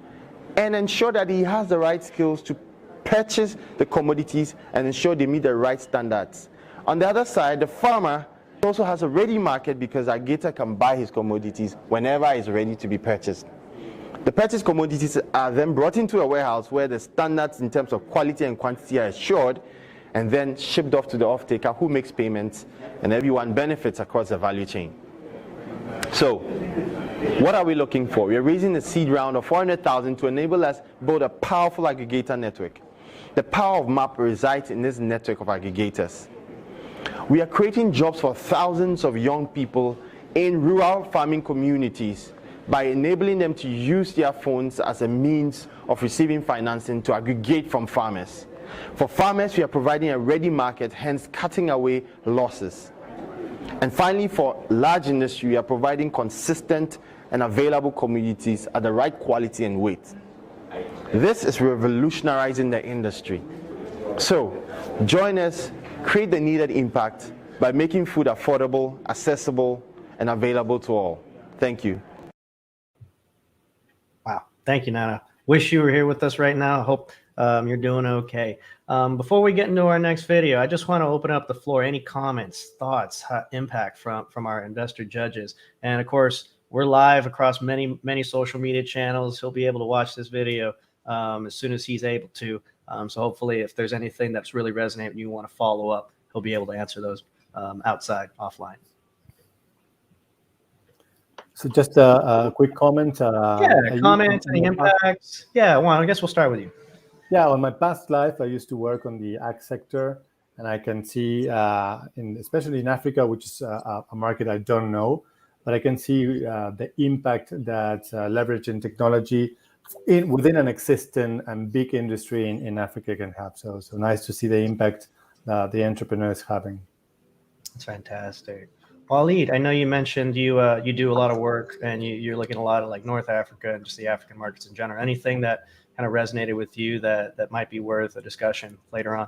and ensure that he has the right skills to purchase the commodities and ensure they meet the right standards. On the other side, the farmer also has a ready market because aggregator can buy his commodities whenever it's ready to be purchased. The purchased commodities are then brought into a warehouse where the standards in terms of quality and quantity are assured, and then shipped off to the off-taker who makes payments, and everyone benefits across the value chain. So, what are we looking for? We are raising a seed round of 400,000 to enable us build a powerful aggregator network. The power of MAP resides in this network of aggregators. We are creating jobs for thousands of young people in rural farming communities by enabling them to use their phones as a means of receiving financing to aggregate from farmers. For farmers, we are providing a ready market, hence cutting away losses. And finally, for large industry, we are providing consistent and available commodities at the right quality and weight. This is revolutionizing the industry. So, join us, create the needed impact by making food affordable, accessible, and available to all. Thank you. Wow. Thank you, Nana. Wish you were here with us right now. Hope you're doing okay. Before we get into our next video, I just want to open up the floor. Any comments, thoughts, impact from our investor judges? And of course, we're live across many social media channels. He'll be able to watch this video as soon as he's able to. So hopefully, if there's anything that's really resonating and you want to follow up, he'll be able to answer those offline. So just a quick comment. Comments, any impacts? Yeah, well, I guess we'll start with you. Yeah, on my past life, I used to work on the ag sector, and I can see, especially in Africa, which is a market I don't know, but I can see the impact that leveraging technology within an existing and big industry in Africa can have. So nice to see the impact the entrepreneur is having. That's fantastic. Waleed, I know you mentioned you do a lot of work and you're looking at a lot of like North Africa and just the African markets in general. Anything that kind of resonated with you that might be worth a discussion later on?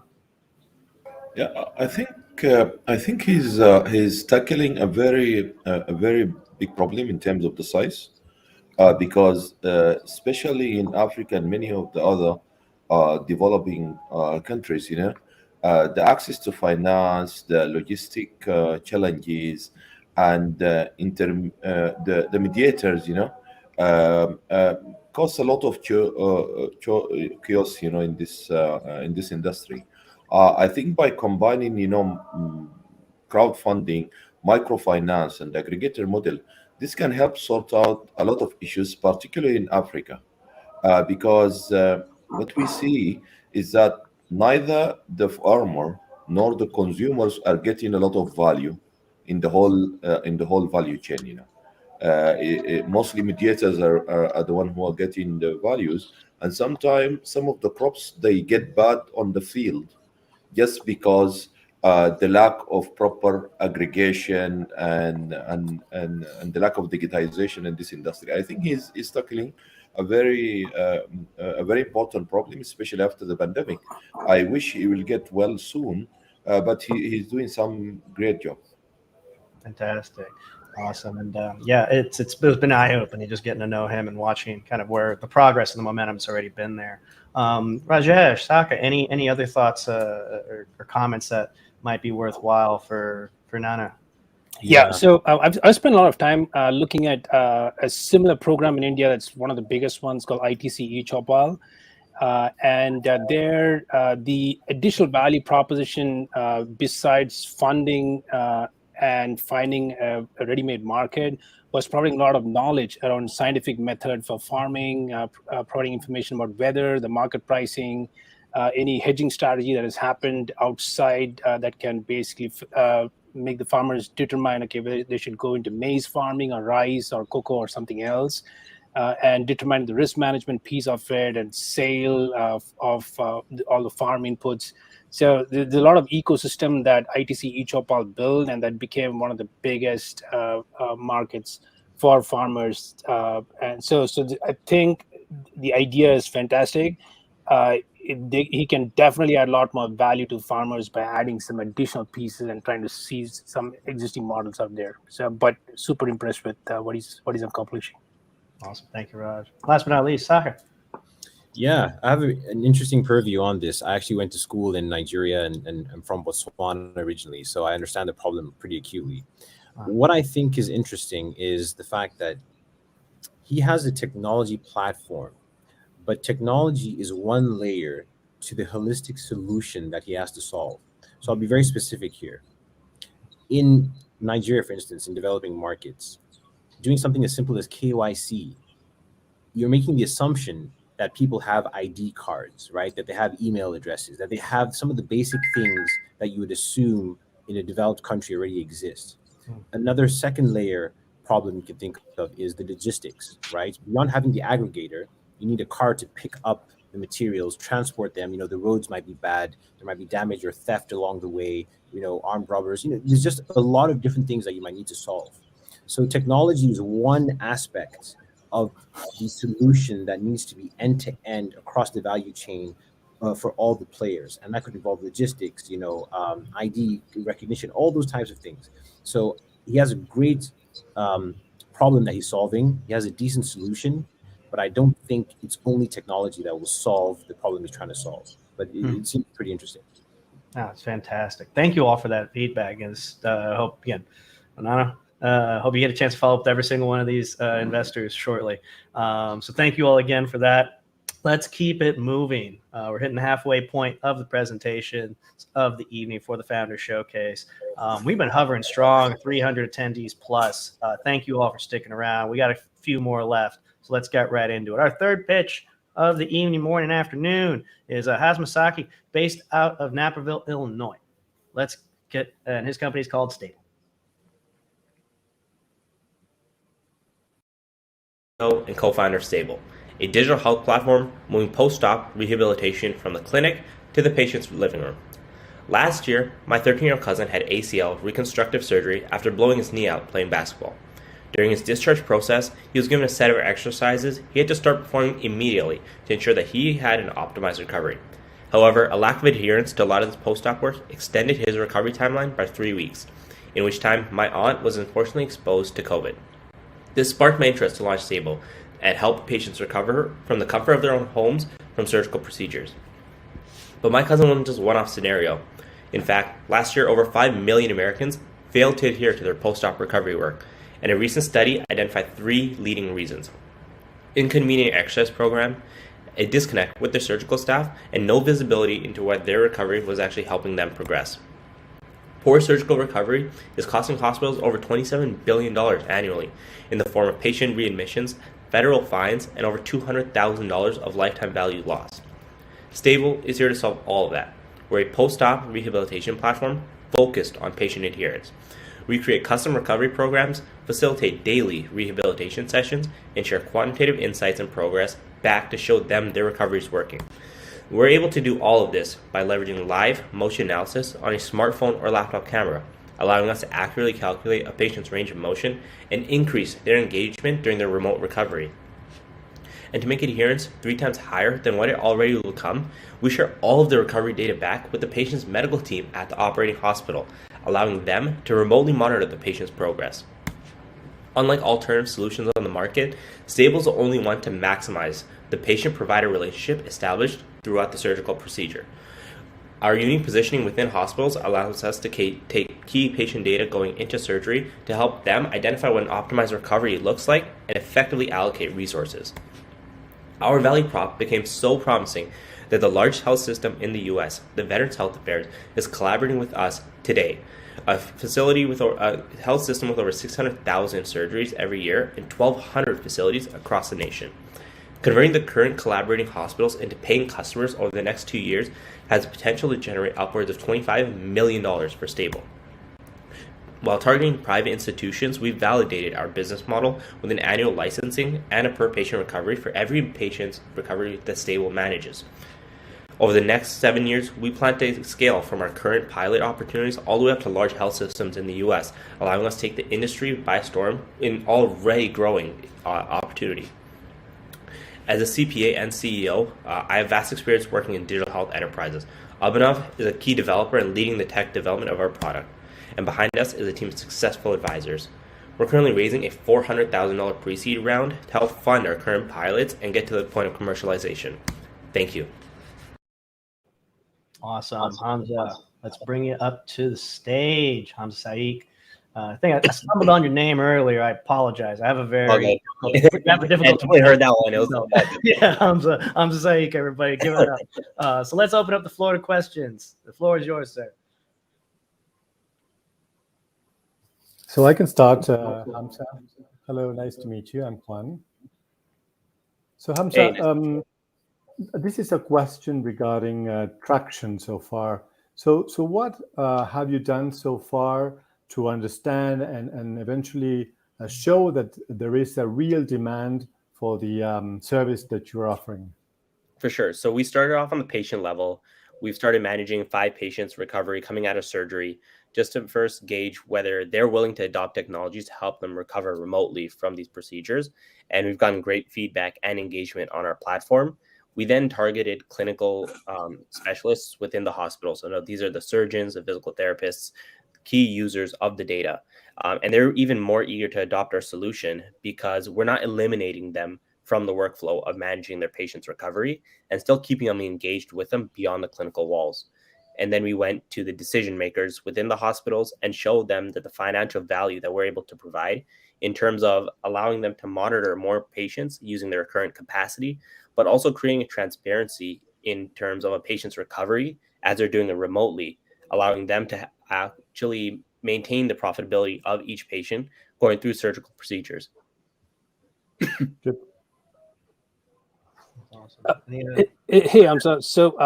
Yeah, I think he's tackling a very big problem in terms of the size, because especially in Africa and many of the other developing countries, the access to finance, the logistic challenges, and the mediators, cause a lot of chaos, in this industry. I think by combining, crowdfunding, microfinance, and aggregator model, this can help sort out a lot of issues, particularly in Africa, because what we see is that neither the farmer nor the consumers are getting a lot of value in the whole value chain. Mostly mediators are the one who are getting the values, and sometimes some of the crops they get bad on the field just because the lack of proper aggregation and the lack of digitization in this industry. I think he's tackling a very important problem, especially after the pandemic. I wish he will get well soon, but he's doing some great job. Fantastic. Awesome. And it's been eye-opening just getting to know him and watching kind of where the progress and the momentum's already been there. Rajesh, Saka, any other thoughts or comments that might be worthwhile for Nana? Yeah, so I've spent a lot of time looking at a similar program in India that's one of the biggest ones called ITC eChopal. And there, the additional value proposition besides funding and finding a ready-made market was providing a lot of knowledge around scientific method for farming, providing information about weather, the market pricing, any hedging strategy that has happened outside that can basically make the farmers determine, okay, whether they should go into maize farming or rice or cocoa or something else, and determine the risk management piece of it and sale of all the farm inputs. So there's a lot of ecosystem that ITC eChopal built, and that became one of the biggest markets for farmers. And so I think the idea is fantastic. He can definitely add a lot more value to farmers by adding some additional pieces and trying to seize some existing models out there. So, but super impressed with what he's accomplishing. Awesome, thank you, Raj. Last but not least, Saka. Yeah, I have an interesting purview on this. I actually went to school in Nigeria and I'm from Botswana originally, so I understand the problem pretty acutely. What I think is interesting is the fact that he has a technology platform, but technology is one layer to the holistic solution that he has to solve. So I'll be very specific here. In Nigeria, for instance, in developing markets, doing something as simple as KYC, you're making the assumption that people have ID cards, right? That they have email addresses, that they have some of the basic things that you would assume in a developed country already exist. Another second layer problem you can think of is the logistics, right? Beyond having the aggregator, you need a car to pick up the materials, transport them. The roads might be bad, there might be damage or theft along the way, armed robbers. There's just a lot of different things that you might need to solve. So technology is one aspect of the solution that needs to be end-to-end across the value chain for all the players. And that could involve logistics, ID recognition, all those types of things. So he has a great problem that he's solving. He has a decent solution, but I don't think it's only technology that will solve the problem he's trying to solve. But it seems pretty interesting. That's fantastic. Thank you all for that feedback. And hope, again, Anana, hope you get a chance to follow up with every single one of these investors shortly. So thank you all again for that. Let's keep it moving. We're hitting the halfway point of the presentation of the evening for the Founder Showcase. We've been hovering strong, 300 attendees plus. Thank you all for sticking around. We got a few more left, so let's get right into it. Our third pitch of the evening, morning, afternoon is Hasmasaki, based out of Naperville, Illinois. Let's get, and his company is called Stable. And co-founder of Stable, a digital health platform moving post-op rehabilitation from the clinic to the patient's living room. Last year, my 13-year-old cousin had ACL reconstructive surgery after blowing his knee out playing basketball. During his discharge process, he was given a set of exercises he had to start performing immediately to ensure that he had an optimized recovery. However, a lack of adherence to a lot of this post-op work extended his recovery timeline by 3 weeks, in which time my aunt was unfortunately exposed to COVID. This sparked my interest to launch Stable and help patients recover from the comfort of their own homes from surgical procedures. But my cousin wasn't just a one-off scenario. In fact, last year, over 5 million Americans failed to adhere to their post-op recovery work, and a recent study identified 3 leading reasons: inconvenient exercise program, a disconnect with their surgical staff, and no visibility into what their recovery was actually helping them progress. Poor surgical recovery is costing hospitals over $27 billion annually in the form of patient readmissions, federal fines, and over $200,000 of lifetime value lost. Stable is here to solve all of that. We're a post-op rehabilitation platform focused on patient adherence. We create custom recovery programs, facilitate daily rehabilitation sessions, and share quantitative insights and progress back to show them their recovery is working. We're able to do all of this by leveraging live motion analysis on a smartphone or laptop camera, allowing us to accurately calculate a patient's range of motion and increase their engagement during their remote recovery. And to make adherence 3 times higher than what it already will come, we share all of the recovery data back with the patient's medical team at the operating hospital, allowing them to remotely monitor the patient's progress. Unlike alternative solutions on the market, Stable is the only one to maximize the patient-provider relationship established throughout the surgical procedure. Our unique positioning within hospitals allows us to take key patient data going into surgery to help them identify what an optimized recovery looks like and effectively allocate resources. Our value prop became so promising that the largest health system in the US, the Veterans Health Affairs, is collaborating with us today, a facility with a health system with over 600,000 surgeries every year and 1,200 facilities across the nation. Converting the current collaborating hospitals into paying customers over the next 2 years has the potential to generate upwards of $25 million for Stable. While targeting private institutions, we've validated our business model with an annual licensing and a per-patient recovery for every patient's recovery that Stable manages. Over the next 7 years, we plan to scale from our current pilot opportunities all the way up to large health systems in the US, allowing us to take the industry by storm in already growing opportunity. As a CPA and CEO, I have vast experience working in digital health enterprises. Abhinav is a key developer and leading the tech development of our product. And behind us is a team of successful advisors. We're currently raising a $400,000 pre-seed round to help fund our current pilots and get to the point of commercialization. Thank you. Awesome. Hamza, let's bring you up to the stage. Hamza Saik, I think I stumbled on your name earlier. I apologize. I have a very Okay. difficult, I have a I difficult totally heard that one. It was yeah, Hamza Zaik, everybody, give it up. So let's open up the floor to questions. The floor is yours, sir. So I can start, Hamza. Hello, nice to meet you. I'm Juan. So Hamza, Hey. This is a question regarding traction so far. So what have you done so far to understand and eventually show that there is a real demand for the service that you're offering? For sure. So we started off on the patient level. We've started managing 5 patients recovery coming out of surgery just to first gauge whether they're willing to adopt technologies to help them recover remotely from these procedures. And we've gotten great feedback and engagement on our platform. We then targeted clinical specialists within the hospital. So these are the surgeons, the physical therapists, key users of the data. And they're even more eager to adopt our solution because we're not eliminating them from the workflow of managing their patient's recovery and still keeping them engaged with them beyond the clinical walls. And then we went to the decision makers within the hospitals and showed them that the financial value that we're able to provide in terms of allowing them to monitor more patients using their current capacity, but also creating a transparency in terms of a patient's recovery as they're doing it remotely, allowing them to actually maintain the profitability of each patient going through surgical procedures. Good. Awesome. Hey, Hamza. So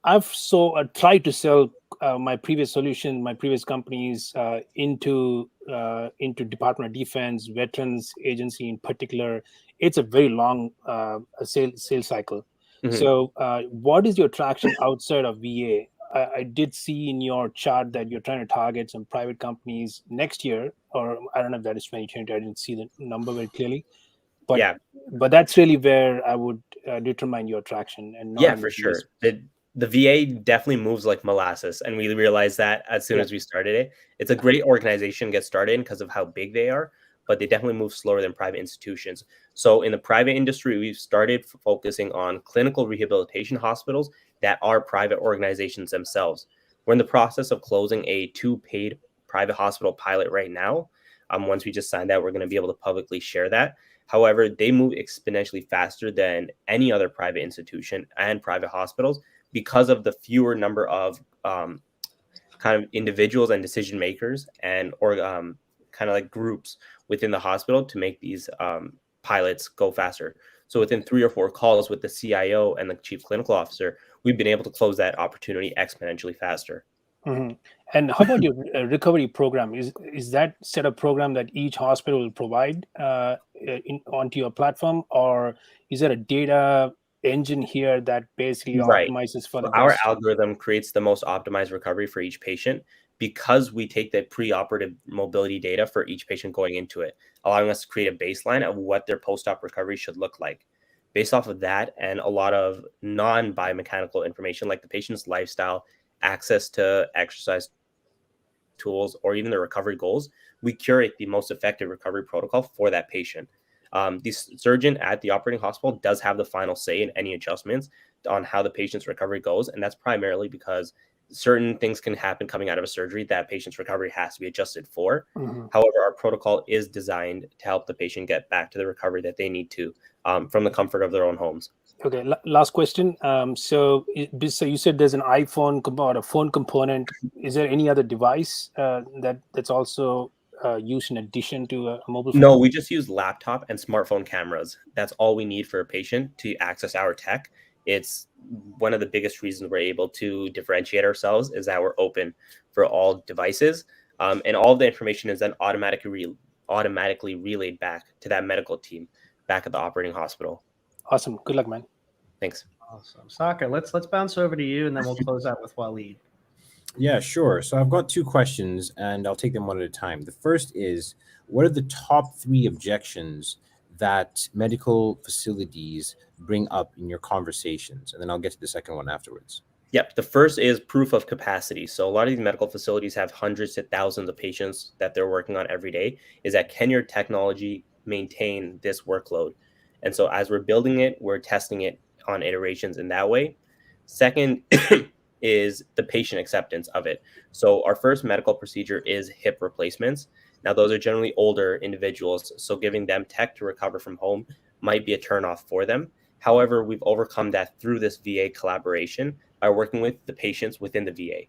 I've tried to sell my previous solution, my previous companies into Department of Defense, Veterans Agency in particular. It's a very long sales cycle. Mm-hmm. So what is your traction outside of VA? I did see in your chart that you're trying to target some private companies next year, or I don't know if that is 2020. I didn't see the number very clearly. But yeah, but that's really where I would determine your traction and not yeah, for sure. The VA definitely moves like molasses, and we realized that as soon as we started it. It's a great organization to get started in because of how big they are, but they definitely move slower than private institutions. So in the private industry, we've started focusing on clinical rehabilitation hospitals that are private organizations themselves. We're in the process of closing a 2 paid private hospital pilot right now. Once we just signed that, we're going to be able to publicly share that. However, they move exponentially faster than any other private institution and private hospitals because of the fewer number of kind of individuals and decision makers and kind of like groups within the hospital to make these pilots go faster. So within 3 or 4 calls with the CIO and the chief clinical officer, we've been able to close that opportunity exponentially faster. Mm-hmm. And how about your recovery program? Is that set up program that each hospital will provide onto your platform, or is there a data engine here that basically optimizes for the best? Our algorithm creates the most optimized recovery for each patient because we take the preoperative mobility data for each patient going into it, allowing us to create a baseline of what their post-op recovery should look like. Based off of that and a lot of non-biomechanical information like the patient's lifestyle, access to exercise tools, or even the recovery goals, we curate the most effective recovery protocol for that patient. The surgeon at the operating hospital does have the final say in any adjustments on how the patient's recovery goes, and that's primarily because certain things can happen coming out of a surgery that patient's recovery has to be adjusted for. Mm-hmm. However, our protocol is designed to help the patient get back to the recovery that they need to from the comfort of their own homes. Okay, last question. So you said there's an iPhone or a phone component. Is there any other device that's also used in addition to a mobile phone? No, we just use laptop and smartphone cameras. That's all we need for a patient to access our tech. It's one of the biggest reasons we're able to differentiate ourselves is that we're open for all devices. And all of the information is then automatically relayed back to that medical team back at the operating hospital. Awesome. Good luck, man. Thanks. Awesome. Saka, let's bounce over to you, and then we'll close out with Waleed. Yeah, sure. So I've got 2 questions, and I'll take them one at a time. The first is, what are the top 3 objections that medical facilities bring up in your conversations? And then I'll get to the second one afterwards. Yep. The first is proof of capacity. So a lot of these medical facilities have hundreds to thousands of patients that they're working on every day. Is that can your technology maintain this workload? And so as we're building it, we're testing it on iterations in that way. Second is the patient acceptance of it. So our first medical procedure is hip replacements. Now, those are generally older individuals, so giving them tech to recover from home might be a turnoff for them. However, we've overcome that through this VA collaboration by working with the patients within the VA.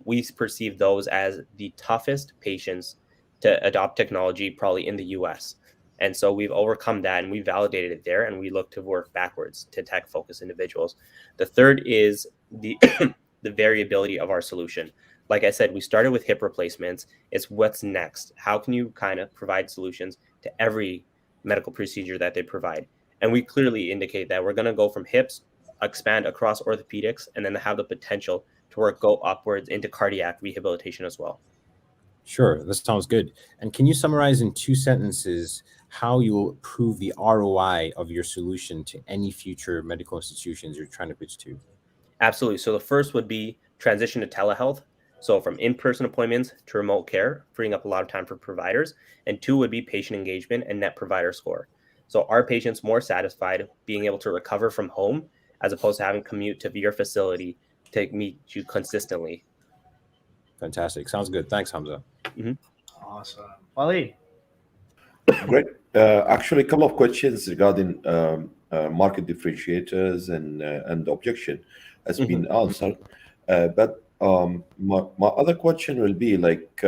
We perceive those as the toughest patients to adopt technology probably in the US. And so we've overcome that and we validated it there, and we look to work backwards to tech-focused individuals. The third is the the variability of our solution. Like I said, we started with hip replacements. It's what's next. How can you kind of provide solutions to every medical procedure that they provide? And we clearly indicate that we're going to go from hips, expand across orthopedics, and then have the potential to go upwards into cardiac rehabilitation as well. Sure, that sounds good. And can you summarize in 2 sentences how you will prove the ROI of your solution to any future medical institutions you're trying to pitch to? Absolutely. So the first would be transition to telehealth. So from in-person appointments to remote care, freeing up a lot of time for providers. And 2 would be patient engagement and net provider score. So are patients more satisfied being able to recover from home as opposed to having to commute to your facility to meet you consistently? Fantastic. Sounds good. Thanks, Hamza. Awesome. Waleed. Great. Actually, a couple of questions regarding market differentiators and the objection has been answered. But my other question will be like,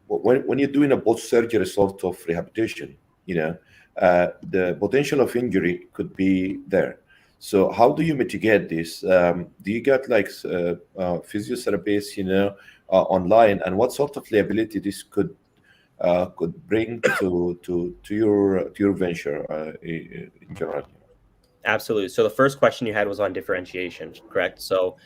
when you're doing a post-surgery sort of rehabilitation, the potential of injury could be there. So how do you mitigate this? Do you get like physiotherapists, online, and what sort of liability this could bring to your venture in general? Absolutely. So the first question you had was on differentiation, correct? So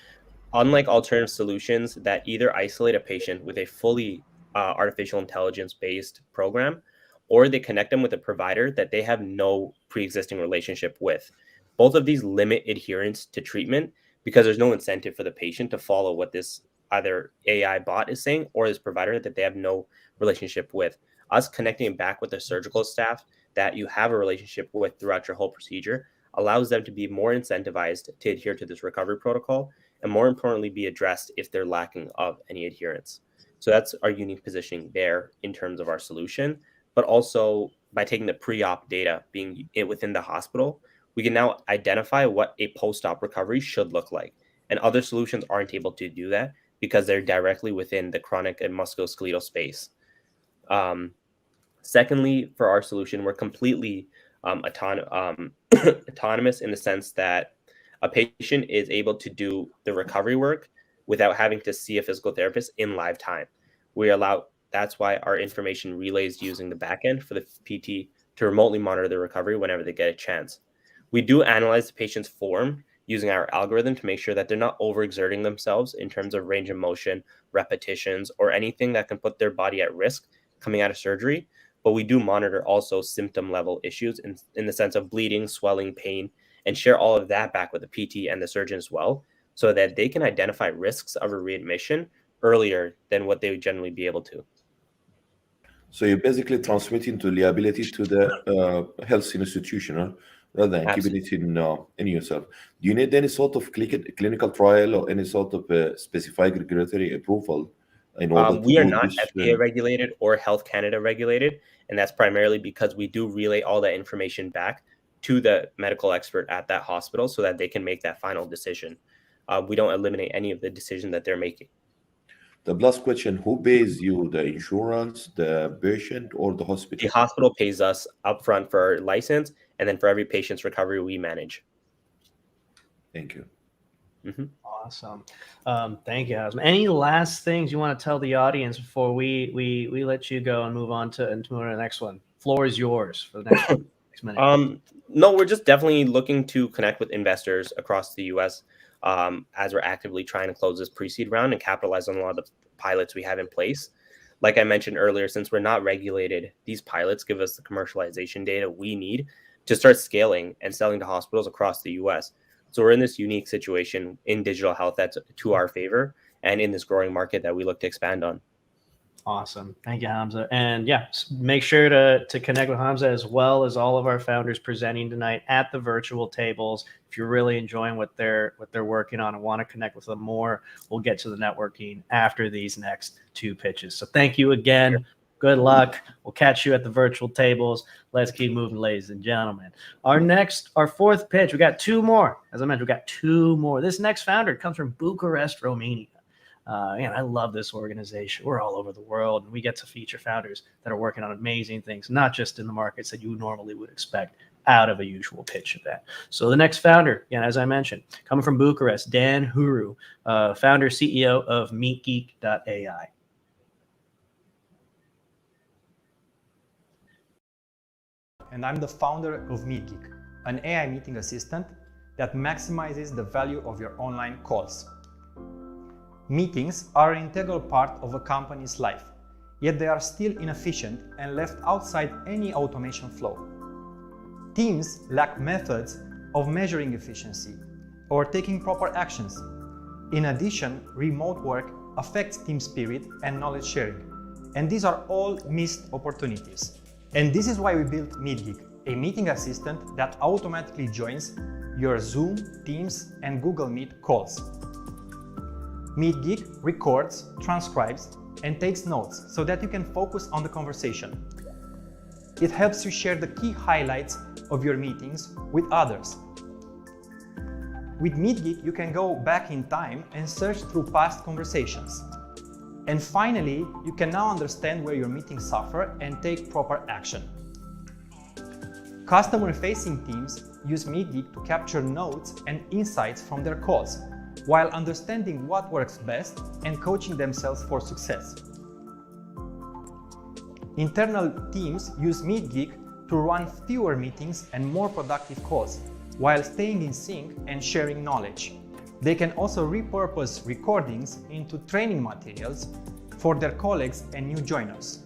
unlike alternative solutions that either isolate a patient with a fully artificial intelligence-based program, or they connect them with a provider that they have no pre-existing relationship with. Both of these limit adherence to treatment because there's no incentive for the patient to follow what this either AI bot is saying or this provider that they have no relationship with. Us connecting back with the surgical staff that you have a relationship with throughout your whole procedure allows them to be more incentivized to adhere to this recovery protocol, and more importantly, be addressed if they're lacking of any adherence. So that's our unique positioning there in terms of our solution. But also by taking the pre-op data being within the hospital, we can now identify what a post-op recovery should look like. And other solutions aren't able to do that because they're directly within the chronic and musculoskeletal space. Secondly, for our solution, we're completely autonomous in the sense that a patient is able to do the recovery work without having to see a physical therapist in live time. That's why our information relays using the backend for the PT to remotely monitor the recovery whenever they get a chance. We do analyze the patient's form using our algorithm to make sure that they're not overexerting themselves in terms of range of motion, repetitions, or anything that can put their body at risk coming out of surgery. But we do monitor also symptom level issues in the sense of bleeding, swelling, pain, and share all of that back with the PT and the surgeon as well, so that they can identify risks of a readmission earlier than what they would generally be able to. So you're basically transmitting the liability to the health institution, rather than keeping it in yourself. Do you need any sort of clinical trial or any sort of specified regulatory approval in order we to are do not this? FDA regulated or Health Canada regulated, and that's primarily because we do relay all that information back to the medical expert at that hospital so that they can make that final decision. We don't eliminate any of the decision that they're making. The last question, who pays you, the insurance, the patient, or the hospital? The hospital pays us upfront for our license, and then for every patient's recovery, we manage. Thank you. Awesome. Thank you, Asma. Any last things you want to tell the audience before we let you go and move on to the next one? Floor is yours for the next minute. No, we're just definitely looking to connect with investors across the U.S. As we're actively trying to close this pre-seed round and capitalize on a lot of the pilots we have in place. Like I mentioned earlier, since we're not regulated, these pilots give us the commercialization data we need to start scaling and selling to hospitals across the U.S. So we're in this unique situation in digital health that's to our favor and in this growing market that we look to expand on. Awesome. Thank you, Hamza. And yeah, make sure to connect with Hamza as well as all of our founders presenting tonight at the virtual tables. If you're really enjoying what they're working on and want to connect with them more, we'll get to the networking after these next two pitches. So thank you again. Good luck. We'll catch you at the virtual tables. Let's keep moving, ladies and gentlemen. Our fourth pitch, we got two more. As I mentioned, we got two more. This next founder comes from Bucharest, Romania. And I love this organization. We're all over the world, and we get to feature founders that are working on amazing things, not just in the markets that you normally would expect out of a usual pitch event. So the next founder, again, as I mentioned, coming from Bucharest, Dan Huru, founder, CEO of MeatGeek.ai. And I'm the founder of MeatGeek, an AI meeting assistant that maximizes the value of your online calls. Meetings are an integral part of a company's life, yet they are still inefficient and left outside any automation flow. Teams lack methods of measuring efficiency or taking proper actions. In addition, remote work affects team spirit and knowledge sharing, and these are all missed opportunities. And this is why we built MeatGeek, a meeting assistant that automatically joins your Zoom, Teams, and Google Meet calls. MeatGeek records, transcribes, and takes notes so that you can focus on the conversation. It helps you share the key highlights of your meetings with others. With MeatGeek, you can go back in time and search through past conversations. And finally, you can now understand where your meetings suffer and take proper action. Customer-facing teams use MeatGeek to capture notes and insights from their calls, while understanding what works best and coaching themselves for success. Internal teams use MeatGeek to run fewer meetings and more productive calls, while staying in sync and sharing knowledge. They can also repurpose recordings into training materials for their colleagues and new joiners.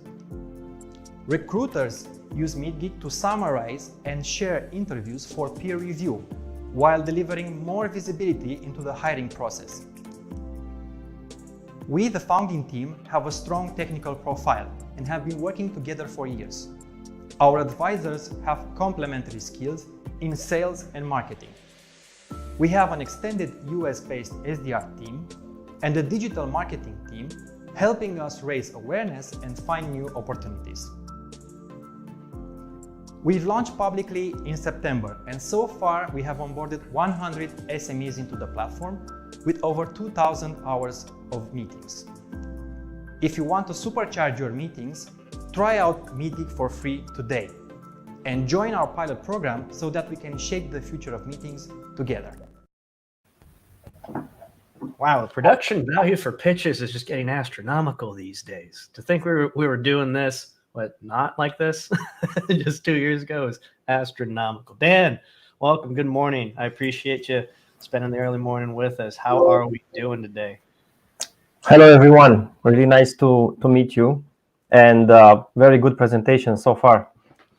Recruiters use MeatGeek to summarize and share interviews for peer review, while delivering more visibility into the hiring process. We, the founding team, have a strong technical profile and have been working together for years. Our advisors have complementary skills in sales and marketing. We have an extended US-based SDR team and a digital marketing team helping us raise awareness and find new opportunities. We've launched publicly in September, and so far we have onboarded 100 SMEs into the platform with over 2,000 hours of meetings. If you want to supercharge your meetings, try out MeatGeek for free today and join our pilot program so that we can shape the future of meetings together. Wow, the production value for pitches is just getting astronomical these days. To think we were doing this, not like this just 2 years ago is astronomical. Dan, welcome. Good morning. I appreciate you spending the early morning with us. How are we doing today? Hello, everyone. Really nice to meet you, and very good presentation so far.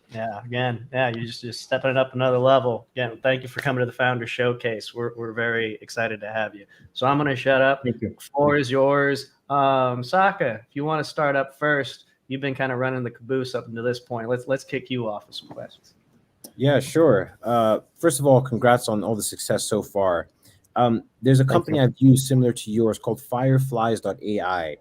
Yeah, again, you're just stepping it up another level. Again, thank you for coming to the Founder Showcase. We're very excited to have you. So I'm going to shut up. Thank you. The floor is yours. Saka, if you want to start up first, you've been kind of running the caboose up until this point. Let's kick you off with some questions. Yeah, sure. First of all, congrats on all the success so far. There's a company I've used similar to yours called Fireflies.ai.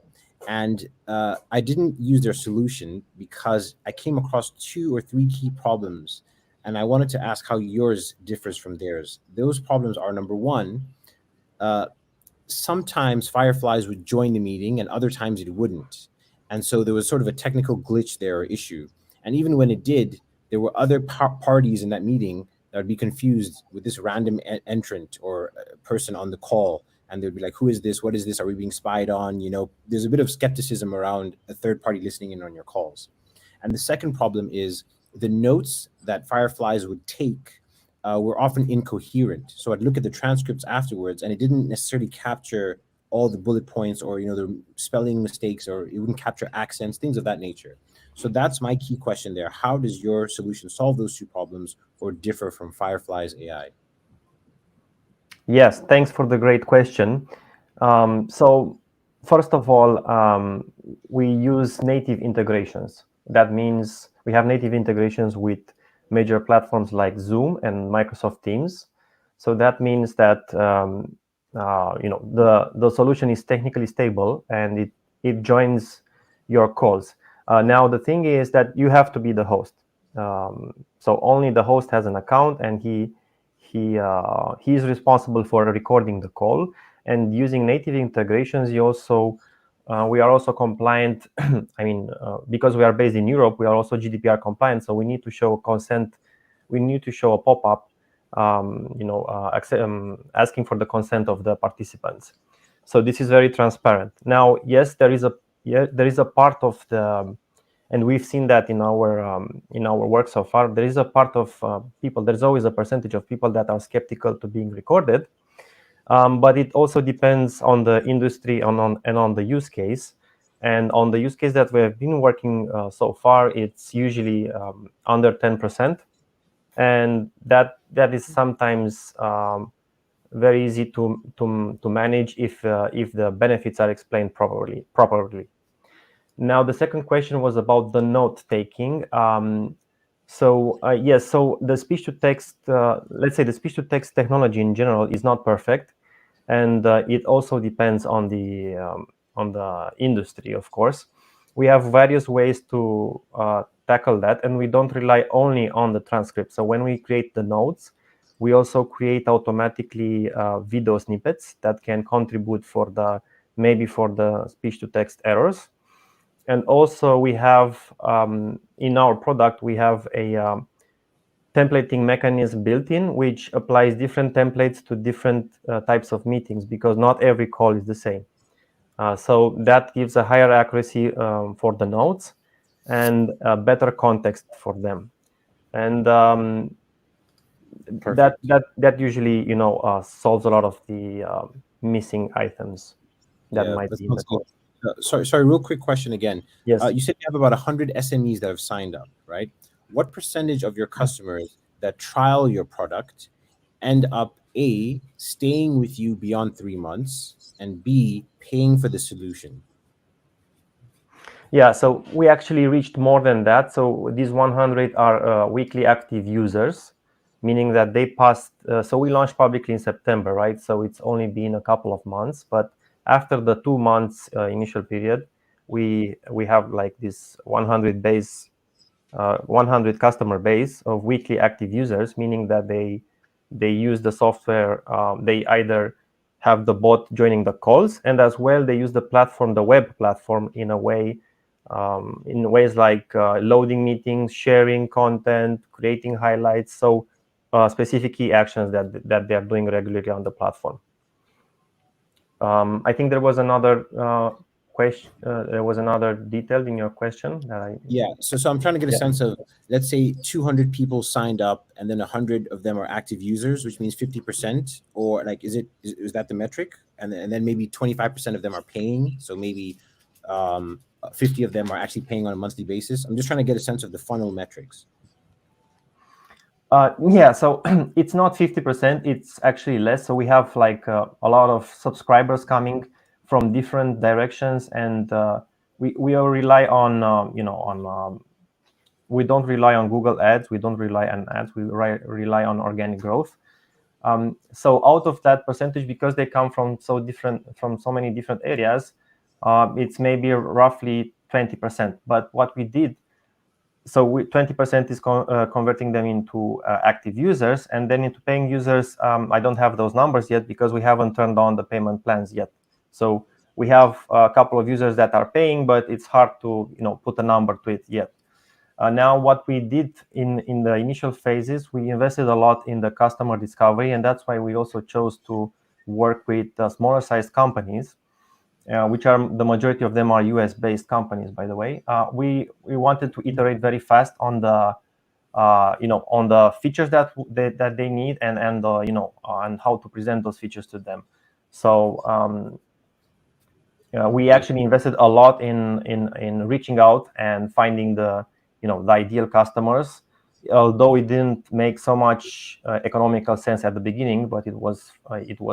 And I didn't use their solution because I came across 2 or 3 key problems, and I wanted to ask how yours differs from theirs. Those problems are, number one, sometimes Fireflies would join the meeting and other times it wouldn't. And so there was sort of a technical glitch there or issue. And even when it did, there were other parties in that meeting that would be confused with this random entrant or person on the call. And they'd be like, who is this? What is this? Are we being spied on? You know, there's a bit of skepticism around a third party listening in on your calls. And the second problem is the notes that Fireflies would take were often incoherent. So I'd look at the transcripts afterwards and it didn't necessarily capture all the bullet points or, you know, the spelling mistakes, or it wouldn't capture accents, things of that nature. So that's my key question there. How does your solution solve those 2 problems or differ from Fireflies AI? Yes, thanks for the great question. So first of all, we use native integrations. That means we have native integrations with major platforms like Zoom and Microsoft Teams. So that means that the solution is technically stable and it joins your calls. Now the thing is that you have to be the host. So only the host has an account, and he is responsible for recording the call. And using native integrations, we are also compliant. I mean, because we are based in Europe, we are also GDPR compliant. So we need to show consent. We need to show a pop-up, asking for the consent of the participants. So this is very transparent. Now, yes, there is a part of the, and we've seen that in our work so far. There is a part of people. There's always a percentage of people that are skeptical to being recorded. But it also depends on the industry and on the use case. And on the use case that we have been working so far, it's usually under 10%. And that is sometimes very easy to manage if the benefits are explained properly. Now, the second question was about the note taking. Yes, so the speech to text, let's say the speech to text technology in general is not perfect, and it also depends on the industry, of course. We have various ways to tackle that, and we don't rely only on the transcript. So when we create the notes, we also create automatically video snippets that can contribute for the speech to text errors. And also we have, in our product, we have a templating mechanism built in, which applies different templates to different types of meetings, because not every call is the same. So that gives a higher accuracy for the notes and better context for them. And that usually, solves a lot of the missing items that might be in the call. Sorry, real quick question again. Yes. You said you have about 100 SMEs that have signed up, right? What percentage of your customers that trial your product end up A, staying with you beyond 3 months, and B, paying for the solution? Yeah, so we actually reached more than that. So these 100 are weekly active users, meaning that they passed. So we launched publicly in September, right? So it's only been a couple of months, but after the 2 months initial period, we have like this 100 customer base of weekly active users, meaning that they use the software. They either have the bot joining the calls, and as well they use the platform, the web platform, in ways like loading meetings, sharing content, creating highlights. So specific key actions that they are doing regularly on the platform. I think there was another question. There was another detail in your question. So I'm trying to get a sense of, let's say 200 people signed up and then 100 of them are active users, which means 50%, or like, is that the metric? And then maybe 25% of them are paying. So maybe 50 of them are actually paying on a monthly basis. I'm just trying to get a sense of the funnel metrics. So it's not 50%, it's actually less. So we have like a lot of subscribers coming from different directions, and we rely on, we don't rely on Google ads, we don't rely on ads, we rely on organic growth. So out of that percentage, because they come from so many different areas, it's maybe roughly 20%. But what we did, so 20% is converting them into active users, and then into paying users. I don't have those numbers yet because we haven't turned on the payment plans yet. So we have a couple of users that are paying, but it's hard to put a number to it yet. Now, what we did in the initial phases, we invested a lot in the customer discovery, and that's why we also chose to work with smaller sized companies, which are the majority of them are US-based companies, by the way. We wanted to iterate very fast on the on the features that they need, and and how to present those features to them. So we actually invested a lot in reaching out and finding the the ideal customers, although it didn't make so much economical sense at the beginning, but it was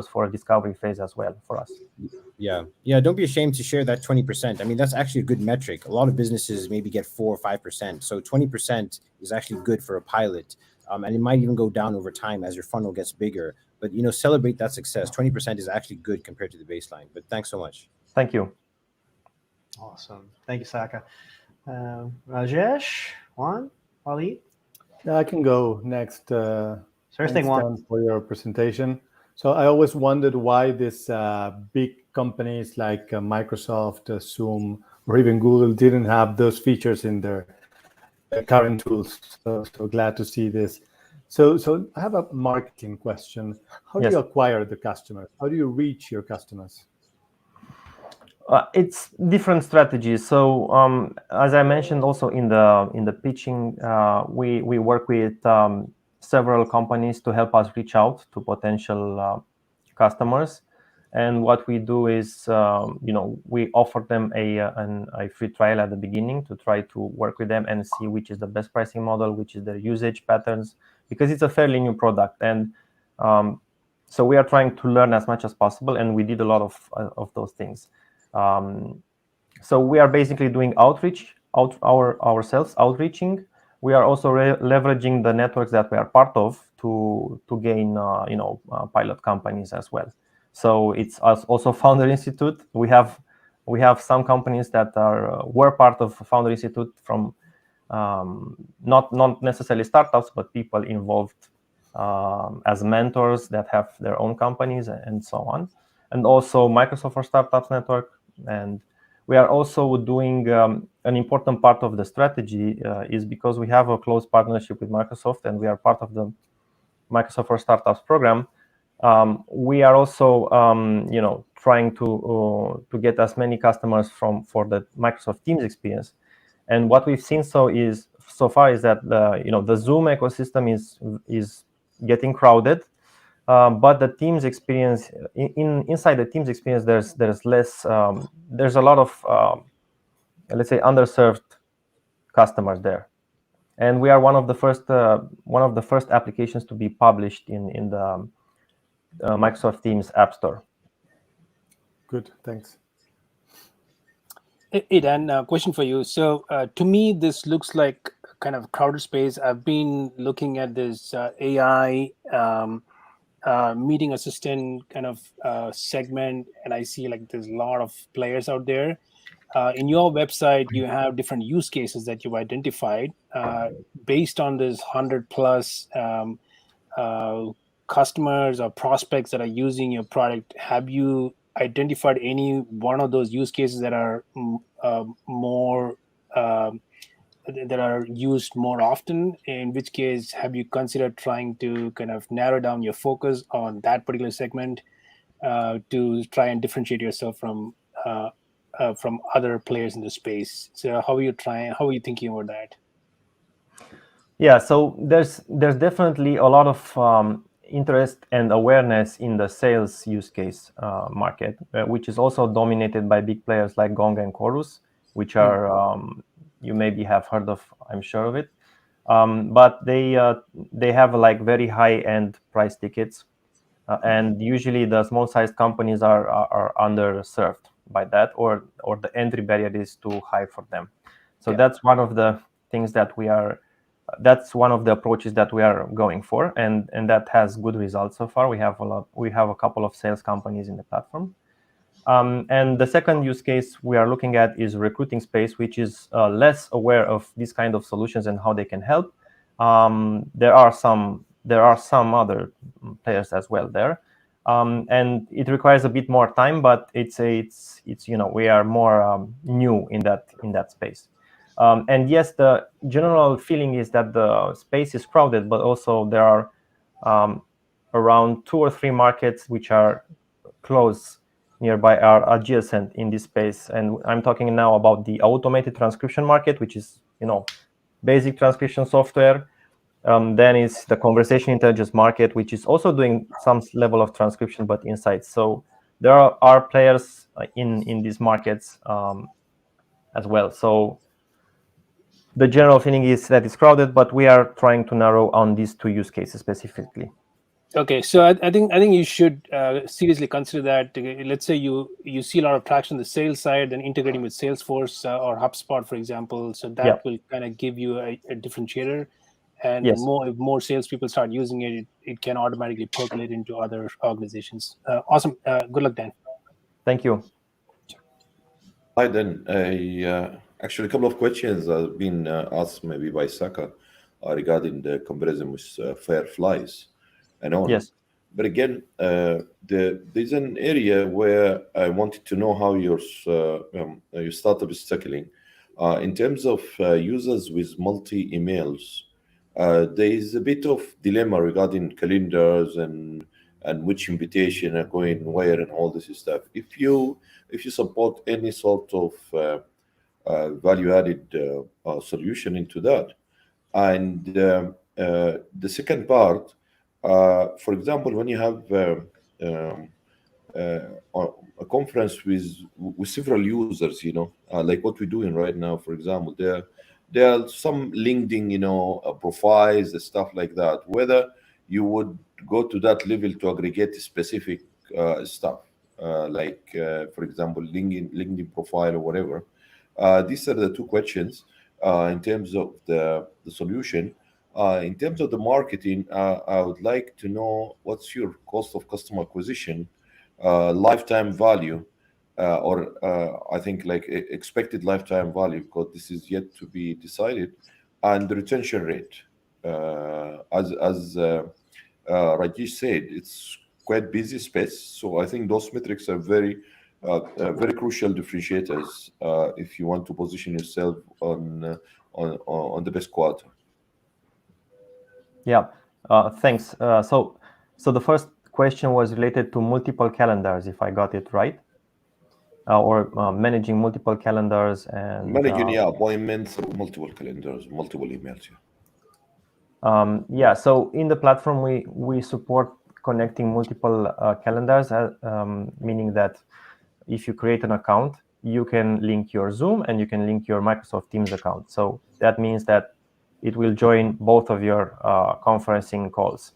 for a discovery phase as well for us. Yeah. Don't be ashamed to share that 20%. I mean, that's actually a good metric. A lot of businesses maybe get 4 or 5%. So 20% is actually good for a pilot. And it might even go down over time as your funnel gets bigger. But, celebrate that success. 20% is actually good compared to the baseline. But thanks so much. Thank you. Awesome. Thank you, Saka. Rajesh, Juan, Walid? Yeah, I can go next. First thing, Juan, for your presentation. So I always wondered why these big companies like Microsoft, Zoom, or even Google didn't have those features in their current tools. So glad to see this. So I have a marketing question. How do you acquire the customers? How do you reach your customers? It's different strategies. So as I mentioned also in the pitching, we work with several companies to help us reach out to potential customers. And what we do is, we offer them a free trial at the beginning to try to work with them and see which is the best pricing model, which is their usage patterns, because it's a fairly new product. And so we are trying to learn as much as possible, and we did a lot of those things. So we are basically doing outreach, ourselves outreaching. We are also leveraging the networks that we are part of to gain, pilot companies as well. So it's us also Founder Institute. We have some companies that were part of Founder Institute from not necessarily startups, but people involved as mentors that have their own companies and so on. And also Microsoft for Startups Network. And we are also doing an important part of the strategy is because we have a close partnership with Microsoft and we are part of the Microsoft for Startups program. We are also, trying to get as many customers for the Microsoft Teams experience. And what we've seen so far is that the Zoom ecosystem is getting crowded. But the Teams experience inside the Teams experience, there's less. There's a lot of let's say underserved customers there, and we are one of the first applications to be published in the Microsoft Teams App Store. Good, thanks. Hey Dan, question for you. So to me, this looks like kind of crowded space. I've been looking at this AI. Meeting assistant kind of segment, and I see like there's a lot of players out there. In your website, you have different use cases that you've identified based on this 100 plus customers or prospects that are using your product. Have you identified any one of those use cases that are more that are used more often? In which case, have you considered trying to kind of narrow down your focus on that particular segment to try and differentiate yourself from other players in the space? So how are you thinking about that? Yeah, so there's definitely a lot of interest and awareness in the sales use case market, which is also dominated by big players like Gong and Chorus, which are you maybe have heard of, I'm sure of it, but they have like very high-end price tickets, and usually the small-sized companies are underserved by that, or the entry barrier is too high for them. So that's one of the things that that's one of the approaches that we are going for, and that has good results so far. We have a couple of sales companies in the platform. And the second use case we are looking at is recruiting space, which is less aware of these kind of solutions and how they can help. There are some other players as well there, and it requires a bit more time, but it's we are more new in that space. And yes, the general feeling is that the space is crowded, but also there are around 2 or 3 markets which are close nearby, are adjacent in this space. And I'm talking now about the automated transcription market, which is basic transcription software. Then is the conversation intelligence market, which is also doing some level of transcription but insights. So there are players in these markets as well. So the general feeling is that it's crowded, but we are trying to narrow on these 2 use cases specifically. Okay, so I think you should seriously consider that. Let's say you see a lot of traction on the sales side, then integrating with Salesforce or HubSpot, for example. So that will kind of give you a differentiator. And Yes. if more salespeople start using it, it can automatically percolate into other organizations. Awesome. Good luck, Dan. Thank you. Hi, Dan. Actually, a couple of questions have been asked maybe by Saka regarding the comparison with Fireflies and on. Yes. But again, there's an area where I wanted to know how your startup is tackling. In terms of users with multi-emails, there is a bit of dilemma regarding calendars and which invitation are going where and all this stuff. If you support any sort of value-added solution into that, and the second part, for example, when you have a conference with several users, like what we're doing right now, for example, there are some LinkedIn, profiles and stuff like that. Whether you would go to that level to aggregate specific stuff, like, for example, LinkedIn profile or whatever. These are the 2 questions in terms of the solution. In terms of the marketing, I would like to know what's your cost of customer acquisition, lifetime value, or I think like expected lifetime value, because this is yet to be decided, and the retention rate. As Rajesh said, it's quite busy space, so I think those metrics are very crucial differentiators if you want to position yourself on the best quarter. Yeah, thanks. So the first question was related to multiple calendars, if I got it right, or managing multiple calendars and managing appointments, multiple calendars, multiple emails. Yeah. So in the platform, we support connecting multiple calendars, meaning that if you create an account, you can link your Zoom and you can link your Microsoft Teams account. So that means that it will join both of your conferencing calls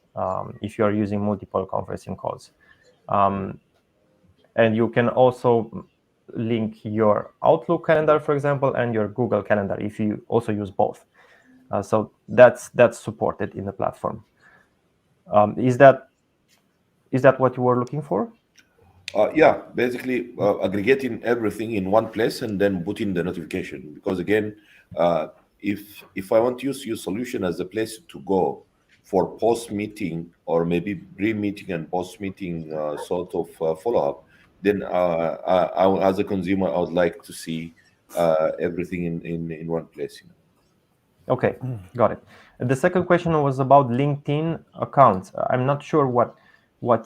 if you are using multiple conferencing calls. And you can also link your Outlook calendar, for example, and your Google Calendar if you also use both. So that's supported in the platform. Is that what you were looking for? Yeah, basically aggregating everything in one place and then putting the notification. Because again, if I want to use your solution as a place to go for post-meeting or maybe pre-meeting and post-meeting sort of follow-up, then as a consumer, I would like to see everything in one place. Okay, got it. The second question was about LinkedIn accounts. I'm not sure what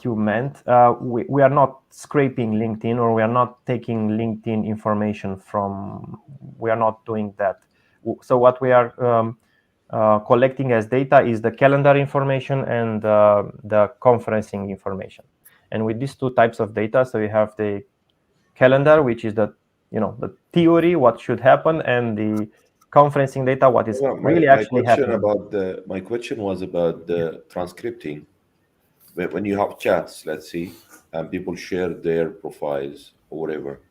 you meant. We are not scraping LinkedIn, or we are not taking LinkedIn information from. We are not doing that. So what we are collecting as data is the calendar information and the conferencing information. And with these 2 types of data, so you have the calendar, which is the theory, what should happen, and the conferencing data, what is really actually happening. My question was about the transcripting. When you have chats, let's see, and people share their profiles or whatever,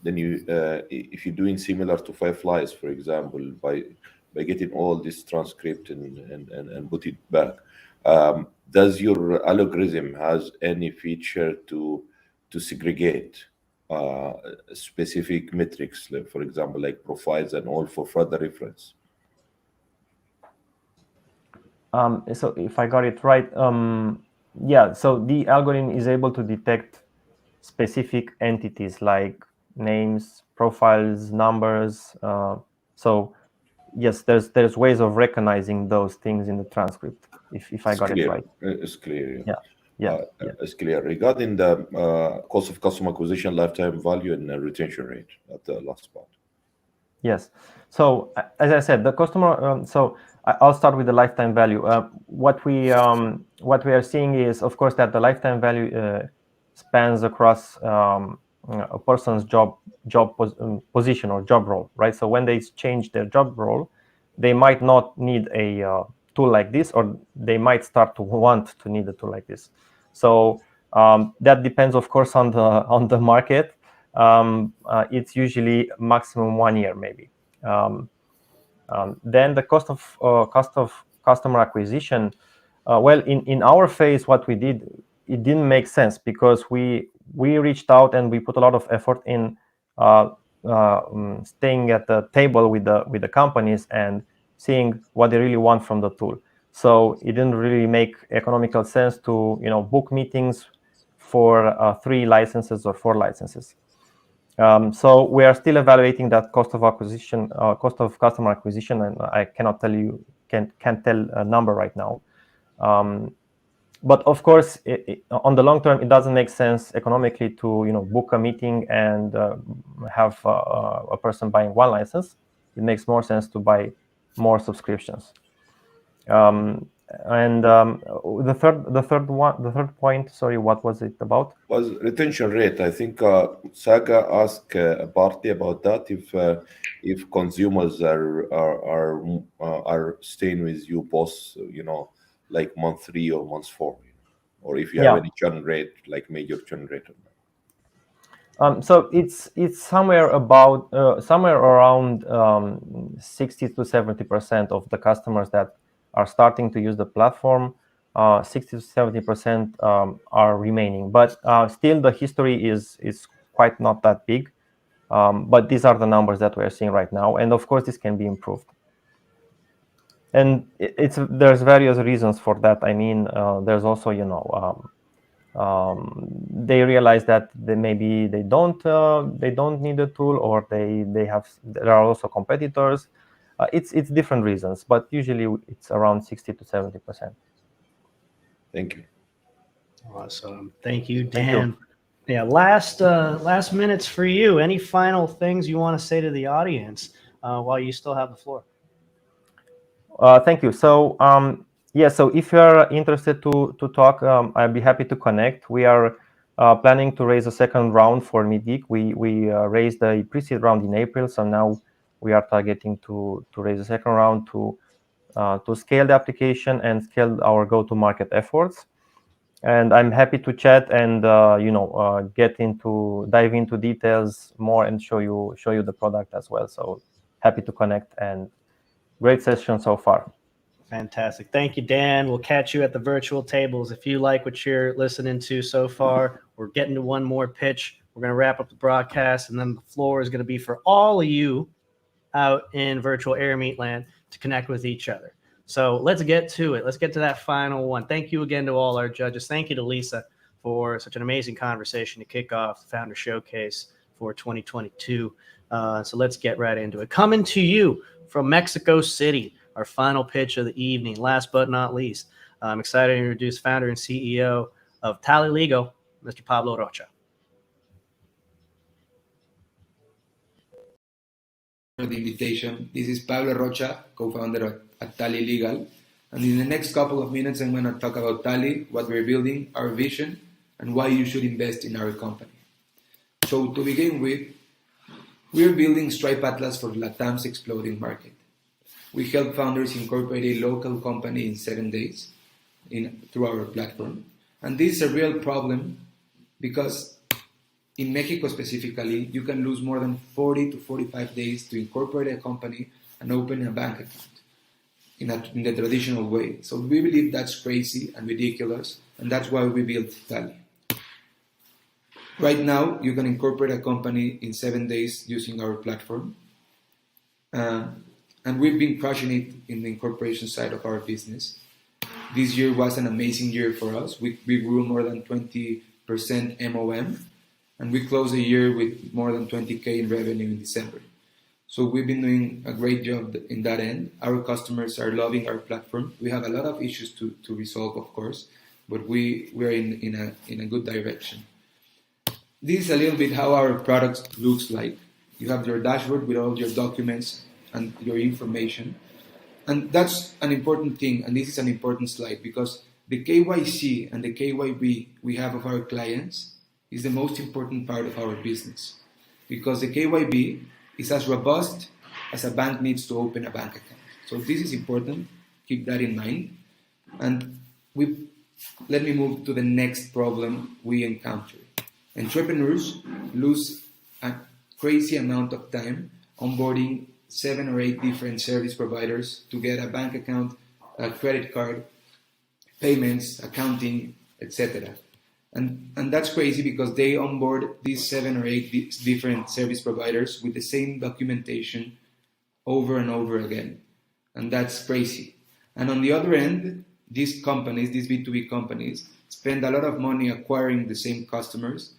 then you, if you're doing similar to Fireflies, for example, by getting all this transcript and put it back, does your algorithm has any feature to segregate specific metrics, like, for example, like profiles and all, for further reference? So if I got it right, yeah, so the algorithm is able to detect specific entities like names, profiles, numbers. So yes, there's ways of recognizing those things in the transcript, if I got it right. It's clear. Yeah. It's clear. Regarding the cost of customer acquisition, lifetime value, and retention rate at the last part. Yes. So as I said, the customer. So I'll start with the lifetime value. What we are seeing is, of course, that the lifetime value spans across a person's job position or job role, right? So when they change their job role, they might not need a tool like this, or they might start to want to need a tool like this. So that depends, of course, on the market. It's usually maximum 1 year, maybe. Then the cost of customer acquisition. Well, in our phase, what we did, it didn't make sense because we reached out and we put a lot of effort in staying at the table with the companies and seeing what they really want from the tool. So it didn't really make economical sense to book meetings for 3 licenses or 4 licenses. So we are still evaluating that cost of acquisition, cost of customer acquisition, and I cannot tell you, can't tell a number right now. But of course, on the long term, it doesn't make sense economically to book a meeting and have a person buying 1 license. It makes more sense to buy more subscriptions. And the third point, sorry, what was it about? Was retention rate. I think Saga asked partly about that. If consumers are staying with you both, like month 3 or month 4, or if you have any churn rate, like major churn rate. So it's somewhere around 60 to 70% of the customers that are starting to use the platform. 60 to 70% are remaining, but still the history is quite not that big. But these are the numbers that we are seeing right now, and of course this can be improved. And there's various reasons for that. I mean, there's also they realize that maybe they don't need a tool, or there are also competitors. It's different reasons, but usually it's around 60 to 70%. Thank you. Awesome. Thank you, Dan. Thank you. Yeah, last minutes for you. Any final things you want to say to the audience while you still have the floor? Thank you. So so if you're interested to talk, I'd be happy to connect. We are planning to raise a second round for MeatGeek. We raised a pre-seed round in April, so now we are targeting to raise a second round to scale the application and scale our go-to-market efforts. And I'm happy to chat and dive into details more and show you the product as well. So happy to connect, and great session so far. Fantastic. Thank you, Dan. We'll catch you at the virtual tables. If you like what you're listening to so far, we're getting to one more pitch. We're going to wrap up the broadcast, and then the floor is going to be for all of you out in virtual Air Meat Land to connect with each other. So let's get to it. Let's get to that final one. Thank you again to all our judges. Thank you to Lisa for such an amazing conversation to kick off the Founder Showcase for 2022. So let's get right into it. Coming to you from Mexico City, our final pitch of the evening. Last but not least, I'm excited to introduce founder and CEO of Tally Legal, Mr. Pablo Rocha. For the invitation. This is Pablo Rocha, co-founder at Tally Legal. And in the next couple of minutes, I'm going to talk about Tally, what we're building, our vision, and why you should invest in our company. So to begin with, we're building Stripe Atlas for LATAM's exploding market. We help founders incorporate a local company in 7 days through our platform. And this is a real problem because in Mexico specifically, you can lose more than 40 to 45 days to incorporate a company and open a bank account in the traditional way. So we believe that's crazy and ridiculous, and that's why we built Tally. Right now, you can incorporate a company in 7 days using our platform. And we've been crushing it in the incorporation side of our business. This year was an amazing year for us. We grew more than 20% MOM, and we closed the year with more than 20K in revenue in December. So we've been doing a great job in that end. Our customers are loving our platform. We have a lot of issues to resolve, of course, but we're in a good direction. This is a little bit how our product looks like. You have your dashboard with all your documents and your information. And that's an important thing, and this is an important slide, because the KYC and the KYB we have of our clients is the most important part of our business. Because the KYB is as robust as a bank needs to open a bank account. So this is important. Keep that in mind. And let me move to the next problem we encounter. Entrepreneurs lose a crazy amount of time onboarding 7 or 8 different service providers to get a bank account, a credit card, payments, accounting, etc. And that's crazy because they onboard these 7 or 8 different service providers with the same documentation over and over again. And that's crazy. And on the other end, these companies, these B2B companies, spend a lot of money acquiring the same customers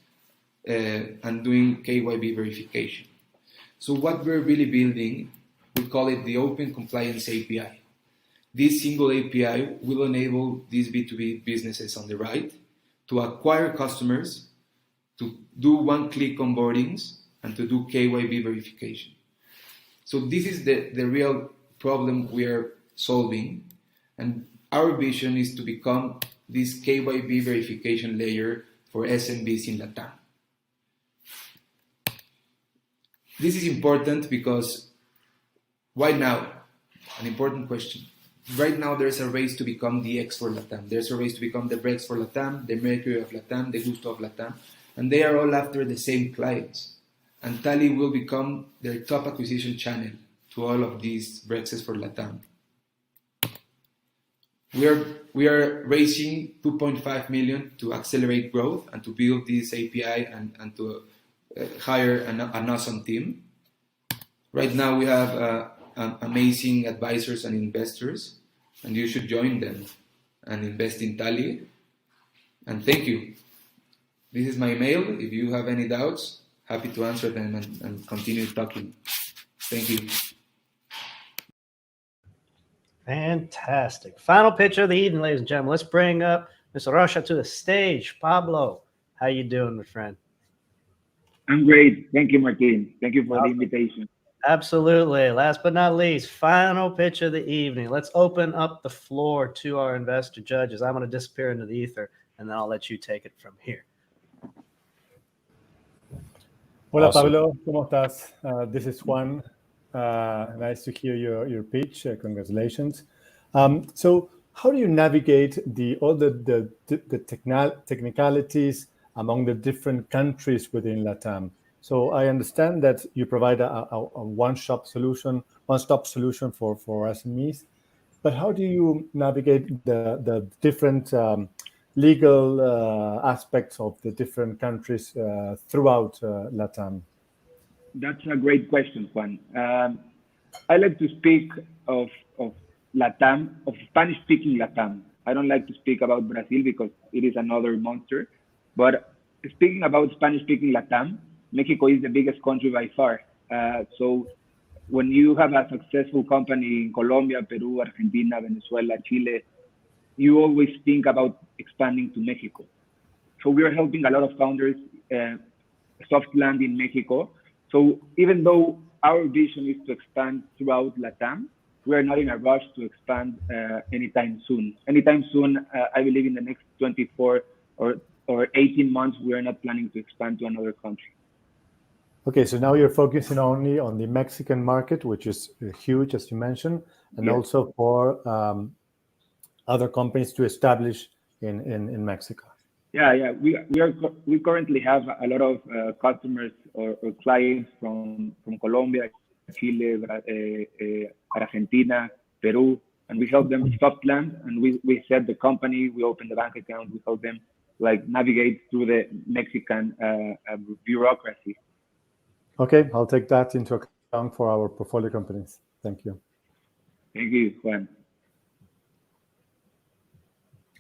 and doing KYB verification. So what we're really building, we call it the Open Compliance API. This single API will enable these B2B businesses on the right to acquire customers, to do one-click onboardings, and to do KYB verification. So this is the real problem we are solving. And our vision is to become this KYB verification layer for SMBs in LATAM. This is important because right now, an important question. Right now, there's a race to become the X for LATAM. There's a race to become the Brex for LATAM, the Mercury of LATAM, the Gusto of LATAM. And they are all after the same clients. And Tally will become their top acquisition channel to all of these Brexes for LATAM. We are raising 2.5 million to accelerate growth and to build this API and to hire an awesome team. Right now we have amazing advisors and investors, and you should join them and invest in Tally. And thank you. This is my email. If you have any doubts, happy to answer them and continue talking. Thank you. Fantastic. Final pitch of the evening, ladies and gentlemen. Let's bring up Mr. Rocha to the stage. Pablo, how you doing, my friend? I'm great. Thank you, Martin. Thank you for the invitation. Absolutely. Last but not least, final pitch of the evening. Let's open up the floor to our investor judges. I'm going to disappear into the ether, and then I'll let you take it from here. Hola, awesome. Pablo. ¿Cómo estás? This is Juan. Nice to hear your pitch. Congratulations. So how do you navigate all the technicalities among the different countries within LATAM? So I understand that you provide a one-stop solution for SMEs, but how do you navigate the different legal aspects of the different countries throughout LATAM? That's a great question, Juan. I like to speak of LATAM, of Spanish-speaking LATAM. I don't like to speak about Brazil because it is another monster. But speaking about Spanish-speaking LATAM, Mexico is the biggest country by far. So when you have a successful company in Colombia, Peru, Argentina, Venezuela, Chile, you always think about expanding to Mexico. So we are helping a lot of founders soft land in Mexico. So even though our vision is to expand throughout LATAM, we are not in a rush to expand anytime soon. Anytime soon, I believe in the next 24 or 18 months, we are not planning to expand to another country. Okay, so now you're focusing only on the Mexican market, which is huge, as you mentioned, and also for other companies to establish in Mexico. Yeah. We currently have a lot of customers or clients from Colombia, Chile, Argentina, Peru, and we help them soft land, and we set the company, we open the bank account, we help them navigate through the Mexican bureaucracy. Okay, I'll take that into account for our portfolio companies. Thank you. Thank you, Juan.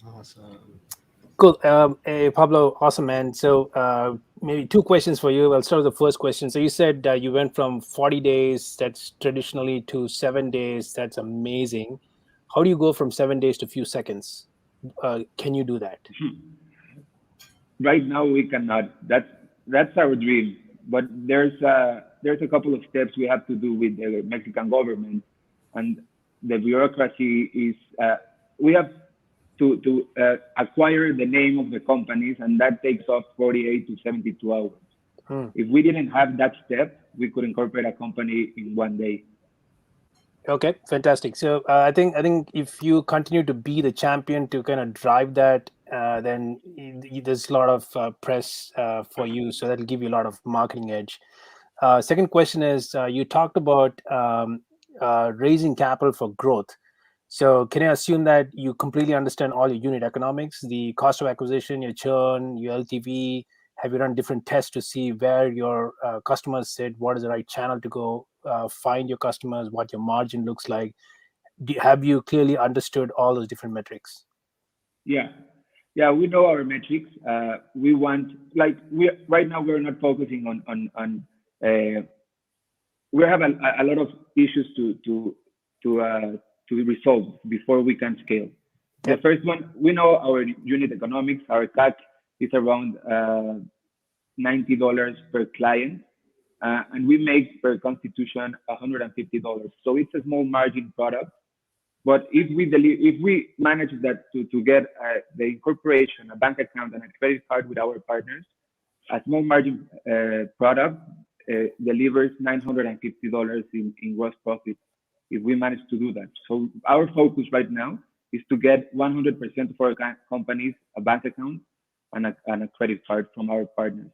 Awesome. Cool. Pablo, awesome, man. So maybe 2 questions for you. I'll start with the first question. So you said you went from 40 days, that's traditionally, to 7 days. That's amazing. How do you go from 7 days to a few seconds? Can you do that? Right now, we cannot. That's our dream. But there's a couple of steps we have to do with the Mexican government, and the bureaucracy is we have to acquire the name of the companies, and that takes off 48 to 72 hours. If we didn't have that step, we could incorporate a company in 1 day. Okay, fantastic. So I think if you continue to be the champion to kind of drive that, then there's a lot of press for you, so that'll give you a lot of marketing edge. Second question is, you talked about raising capital for growth. So can I assume that you completely understand all your unit economics, the cost of acquisition, your churn, your LTV? Have you run different tests to see where your customers sit, what is the right channel to go find your customers, what your margin looks like? Have you clearly understood all those different metrics? Yeah, we know our metrics. We want, like, right now we're not focusing on we have a lot of issues to resolve before we can scale. The first one, we know our unit economics. Our CAC is around $90 per client, and we make per constitution $150. So it's a small margin product. But if we manage that to get the incorporation, a bank account, and a credit card with our partners, a small margin product delivers $950 in gross profit if we manage to do that. So our focus right now is to get 100% of our companies a bank account and a credit card from our partners.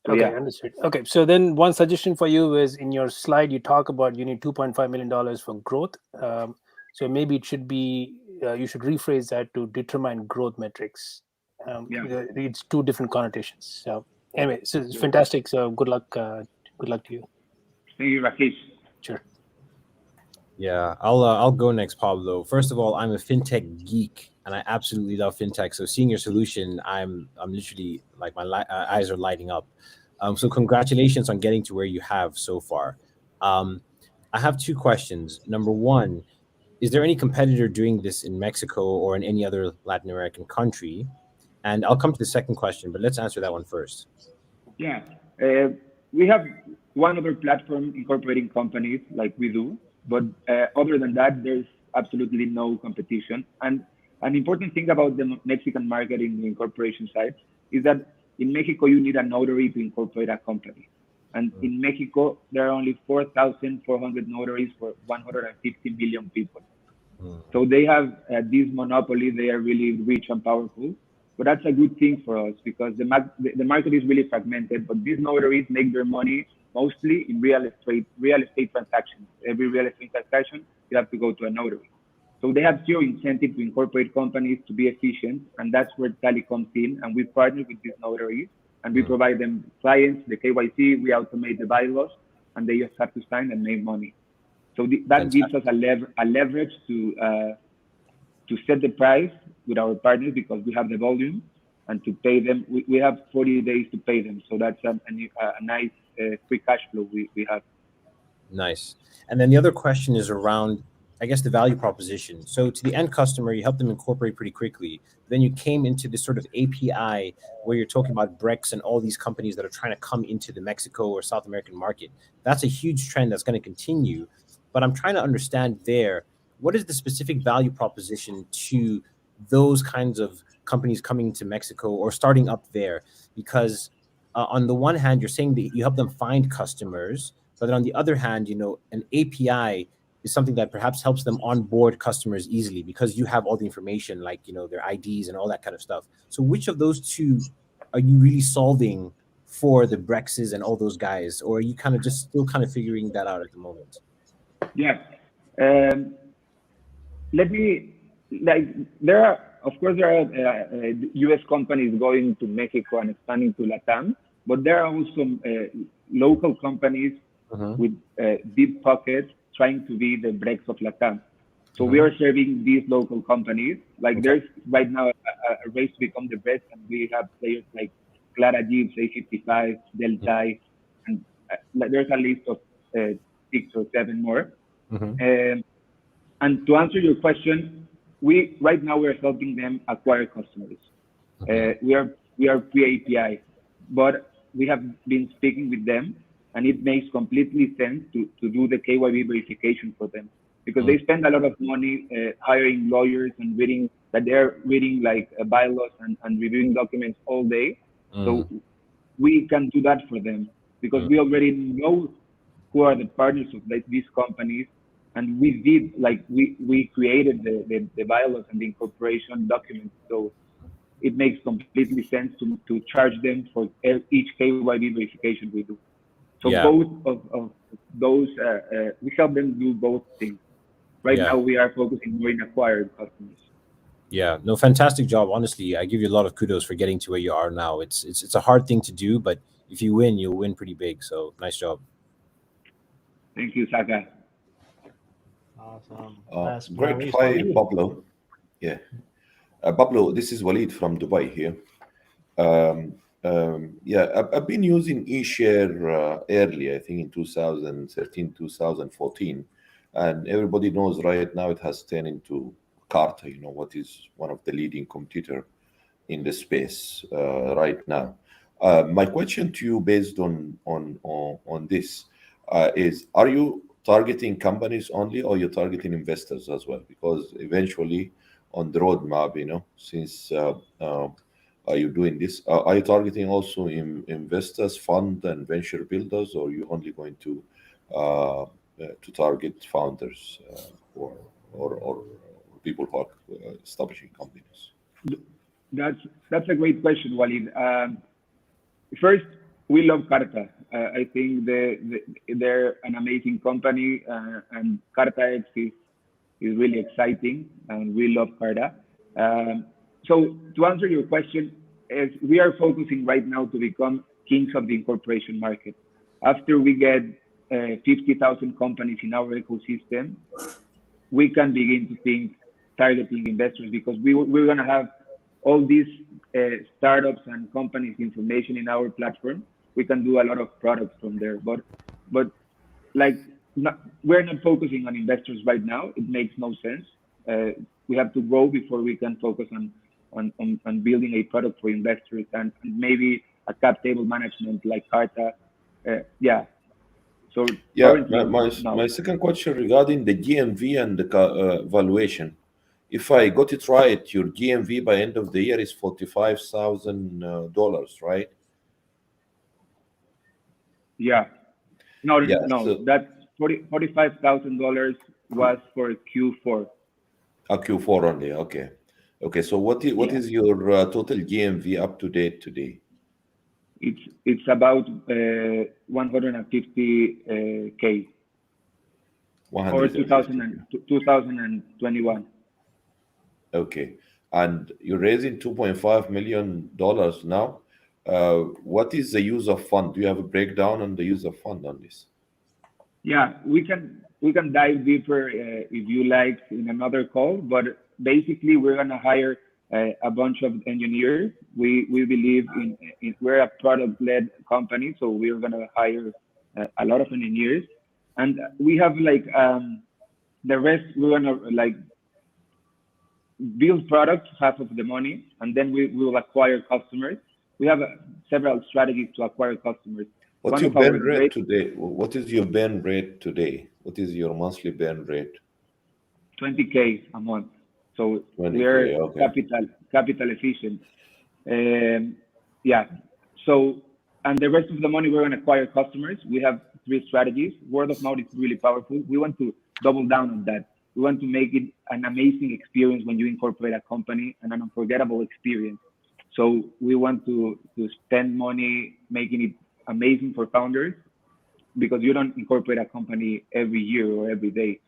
So, okay, understood. Okay, so then one suggestion for you is, in your slide you talk about you need $2.5 million for growth. So maybe it should be you should rephrase that to determine growth metrics. It's two different connotations. So anyway, so it's fantastic. So good luck to you. Thank you, Rakesh. Sure. Yeah, I'll go next, Pablo. First of all, I'm a fintech geek, and I absolutely love fintech. So seeing your solution, I'm literally like my eyes are lighting up. So congratulations on getting to where you have so far. I have two questions. Number one, is there any competitor doing this in Mexico or in any other Latin American country? And I'll come to the second question, but let's answer that one first. Yeah, we have one other platform incorporating companies like we do, but other than that, there's absolutely no competition. And an important thing about the Mexican market in the incorporation side is that in Mexico, you need a notary to incorporate a company. And in Mexico, there are only 4,400 notaries for 150 million people. So they have this monopoly. They are really rich and powerful. But that's a good thing for us because the market is really fragmented. But these notaries make their money mostly in real estate transactions. Every real estate transaction, you have to go to a notary. So they have zero incentive to incorporate companies to be efficient. And that's where Tally comes in. And we partner with these notaries. And we provide them clients, the KYC, we automate the bylaws, and they just have to sign and make money. So that gives us a leverage to set the price with our partners because we have the volume, and to pay them, we have 40 days to pay them. So that's a nice free cash flow we have. Nice. And then the other question is around, I guess, the value proposition. So to the end customer, you help them incorporate pretty quickly. Then you came into this sort of API where you're talking about Brex and all these companies that are trying to come into the Mexico or South American market. That's a huge trend that's going to continue. But I'm trying to understand there, what is the specific value proposition to those kinds of companies coming to Mexico or starting up there? Because on the one hand, you're saying that you help them find customers, but then on the other hand, an API is something that perhaps helps them onboard customers easily because you have all the information, like, their IDs and all that kind of stuff. So which of those two are you really solving for the Brexes and all those guys? Or are you kind of just still kind of figuring that out at the moment? Yeah. There are US companies going to Mexico and expanding to Latam, but there are also local companies with deep pockets trying to be the Brex of Latam. So we are serving these local companies. Like there's right now a race to become the best, and we have players like Clara Jeeps, A55, Delta, and there's a list of 6 or 7 more. And to answer your question, right now we're helping them acquire customers. We are pre-API, but we have been speaking with them, and it makes completely sense to do the KYB verification for them because they spend a lot of money hiring lawyers and they're reading like bylaws and reviewing documents all day. So we can do that for them because we already know who are the partners of these companies, and we did we created the bylaws and the incorporation documents, so it makes completely sense to charge them for each KYB verification we do. So both of those, we help them do both things. Right now, we are focusing more in acquired customers. Yeah, no, fantastic job. Honestly, I give you a lot of kudos for getting to where you are now. It's a hard thing to do, but if you win, you'll win pretty big. So nice job. Thank you, Saka. Awesome. Great. Hi, Pablo. Yeah. Pablo, this is Walid from Dubai here. I've been using eShare early, I think in 2013, 2014. And everybody knows right now it has turned into Carta, what is one of the leading competitor in the space right now. My question to you based on this is, are you targeting companies only, or you're targeting investors as well? Because eventually on the roadmap, since are you doing this? Are you targeting also investors, fund, and venture builders, or are you only going to target founders or people who are establishing companies? That's a great question, Walid. First, we love Carta. I think they're an amazing company, and Carta X is really exciting, and we love Carta. So to answer your question, we are focusing right now to become kings of the incorporation market. After we get 50,000 companies in our ecosystem, we can begin to think targeting investors, because we're going to have all these startups and companies information in our platform. We can do a lot of products from there, but we're not focusing on investors right now. It makes no sense. We have to grow before we can focus on building a product for investors and maybe a cap table management like Carta. So my second question regarding the GMV and the valuation. If I got it right, your GMV by end of the year is $45,000, right? Yeah. No, so that's $45,000 was for Q4. Q4 only. Okay. So what is your total GMV up to date today? It's about 150K. Or 2021. Okay. And you're raising $2.5 million now. What is the use of fund? Do you have a breakdown on the use of fund on this? Yeah, we can dive deeper if you like in another call, but basically we're gonna hire a bunch of engineers. We believe in we're a product-led company, so we're gonna hire a lot of engineers, and we have the rest we're gonna build products, half of the money, and then we will acquire customers. We have several strategies to acquire customers. What's your burn rate today? What is your burn rate today? What is your monthly burn rate? 20K a month. So 20K, we're okay. capital efficient. So, and the rest of the money we're going to acquire customers. We have 3 strategies. Word of mouth is really powerful. We want to double down on that. We want to make it an amazing experience when you incorporate a company, and an unforgettable experience. So we want to spend money making it amazing for founders, because you don't incorporate a company every year or every day.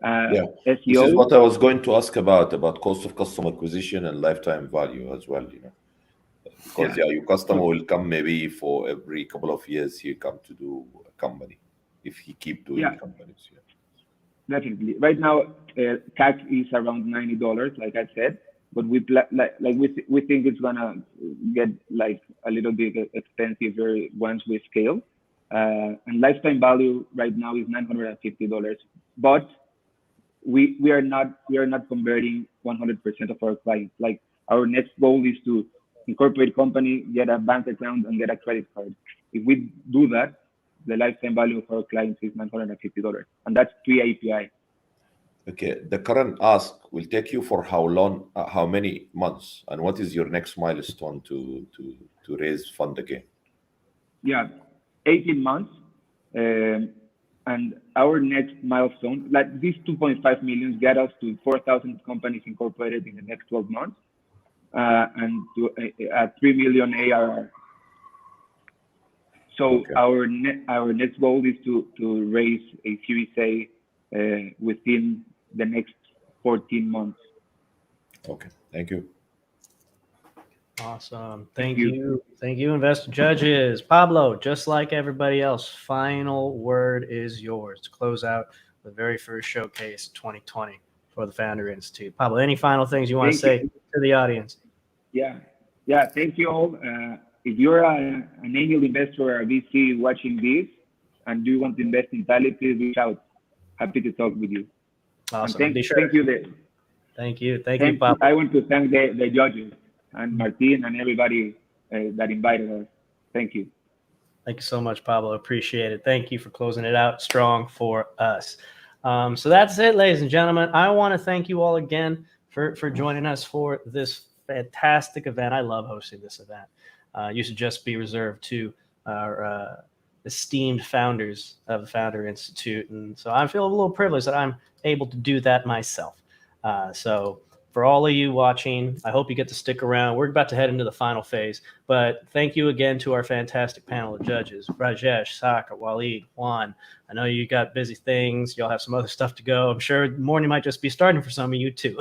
SEO. SEO, this is what I was going to ask about cost of customer acquisition and lifetime value as well, because your customer will come maybe for every couple of years he come to do a company if he keep doing companies. Definitely. Right now, CAC is around $90, like I said, but we think it's gonna get a little bit expensive once we scale. And lifetime value right now is $950, but we are not converting 100% of our clients. Our next goal is to incorporate company, get a bank account, and get a credit card. If we do that, the lifetime value of our clients is $950, and that's pre-API. Okay, the current ask will take you for how long, how many months, and what is your next milestone to raise fund again? 18 months. And our next milestone, like these 2.5 million, get us to 4,000 companies incorporated in the next 12 months, and to a 3 million ARR. So our next goal is to raise a Series A within the next 14 months. Okay, thank you. Awesome. Thank you. Thank you, investor judges. Pablo, just like everybody else, final word is yours to close out the very first showcase 2020 for the Founder Institute. Pablo, any final things you want to say to the audience? Yeah, thank you all. If you're an angel investor or a VC watching this and do you want to invest in Tally, please reach out. Happy to talk with you. Awesome. Thank you. Thank you. Thank you, Pablo. I want to thank the judges and Martin and everybody that invited us. Thank you. Thank you so much, Pablo. Appreciate it. Thank you for closing it out strong for us. So that's it, ladies and gentlemen. I want to thank you all again for joining us for this fantastic event. I love hosting this event. Used to just be reserved to our esteemed founders of the Founder Institute. And so I feel a little privileged that I'm able to do that myself. So for all of you watching, I hope you get to stick around. We're about to head into the final phase, but thank you again to our fantastic panel of judges, Rajesh, Saka, Waleed, Juan. I know you got busy things. Y'all have some other stuff to go. I'm sure the morning might just be starting for some of you too.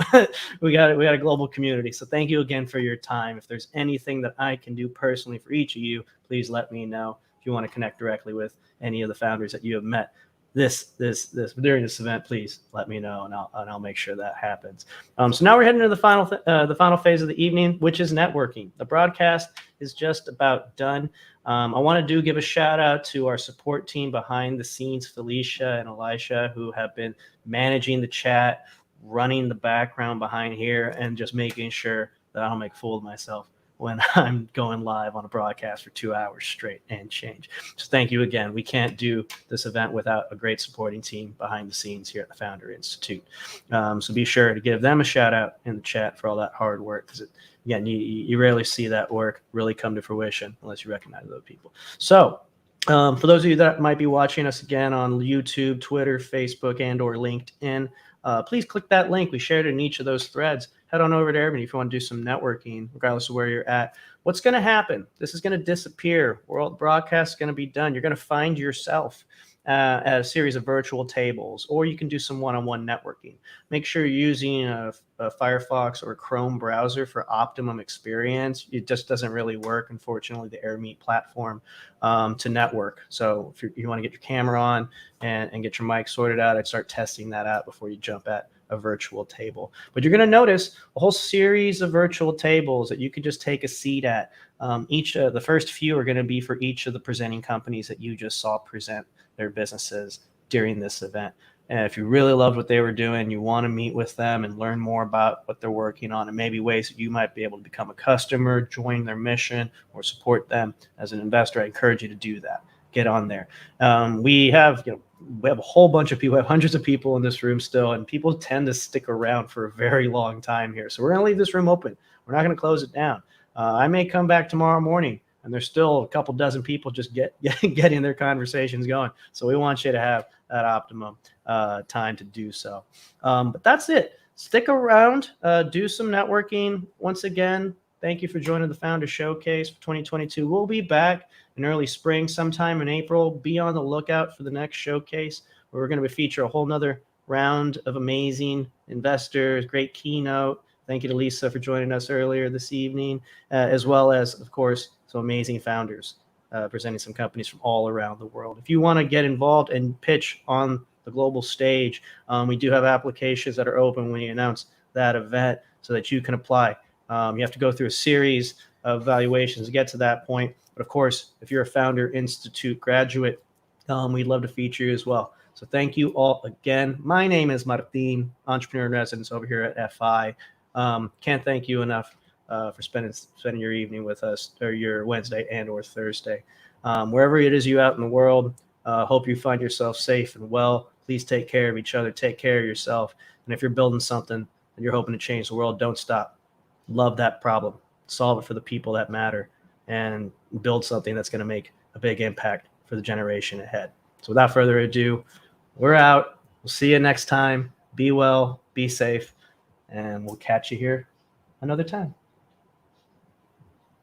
we got a global community. So thank you again for your time. If there's anything that I can do personally for each of you, please let me know. If you want to connect directly with any of the founders that you have met during this event, please let me know, and I'll make sure that happens. So now we're heading to the final phase of the evening, which is networking. The broadcast is just about done. I want to give a shout out to our support team behind the scenes, Felicia and Elisha, who have been managing the chat, running the background behind here, and just making sure that I don't make a fool of myself when I'm going live on a broadcast for 2 hours straight and change. So thank you again. We can't do this event without a great supporting team behind the scenes here at the Founder Institute. So be sure to give them a shout out in the chat for all that hard work, because again, you rarely see that work really come to fruition unless you recognize those people. So for those of you that might be watching us again on YouTube, Twitter, Facebook, and or LinkedIn, please click that link. We shared it in each of those threads. Head on over to Airbnb if you want to do some networking, regardless of where you're at. What's going to happen? This is going to disappear. World broadcast is going to be done. You're going to find yourself at a series of virtual tables, or you can do some one-on-one networking. Make sure you're using a Firefox or Chrome browser for optimum experience. It just doesn't really work, unfortunately, the AirMeet platform to network. So if you want to get your camera on and get your mic sorted out, I'd start testing that out before you jump at a virtual table. But you're going to notice a whole series of virtual tables that you can just take a seat at. The first few are going to be for each of the presenting companies that you just saw present their businesses during this event. And if you really loved what they were doing, you want to meet with them and learn more about what they're working on, and maybe ways that you might be able to become a customer, join their mission, or support them as an investor, I encourage you to do that. Get on there. We have a whole bunch of people. We have hundreds of people in this room still, and people tend to stick around for a very long time here. So we're going to leave this room open. We're not going to close it down. I may come back tomorrow morning, and there's still a couple dozen people just getting their conversations going. So we want you to have that optimum time to do so. But that's it. Stick around. Do some networking. Once again, thank you for joining the Founder Showcase for 2022. We'll be back in early spring, sometime in April. Be on the lookout for the next showcase, where we're going to feature a whole nother round of amazing investors, great keynote. Thank you to Lisa for joining us earlier this evening, as well as, of course, some amazing founders presenting some companies from all around the world. If you want to get involved and pitch on the global stage, we do have applications that are open when you announce that event so that you can apply. You have to go through a series of evaluations to get to that point. But of course, if you're a Founder Institute graduate, we'd love to feature you as well. So thank you all again. My name is Martin, entrepreneur in residence over here at FI. Can't thank you enough for spending your evening with us, or your Wednesday and or Thursday. Wherever it is you out in the world, hope you find yourself safe and well. Please take care of each other. Take care of yourself. And if you're building something and you're hoping to change the world, don't stop. Love that problem. Solve it for the people that matter, and build something that's going to make a big impact for the generation ahead. So without further ado, we're out. We'll see you next time. Be well, be safe, and we'll catch you here another time.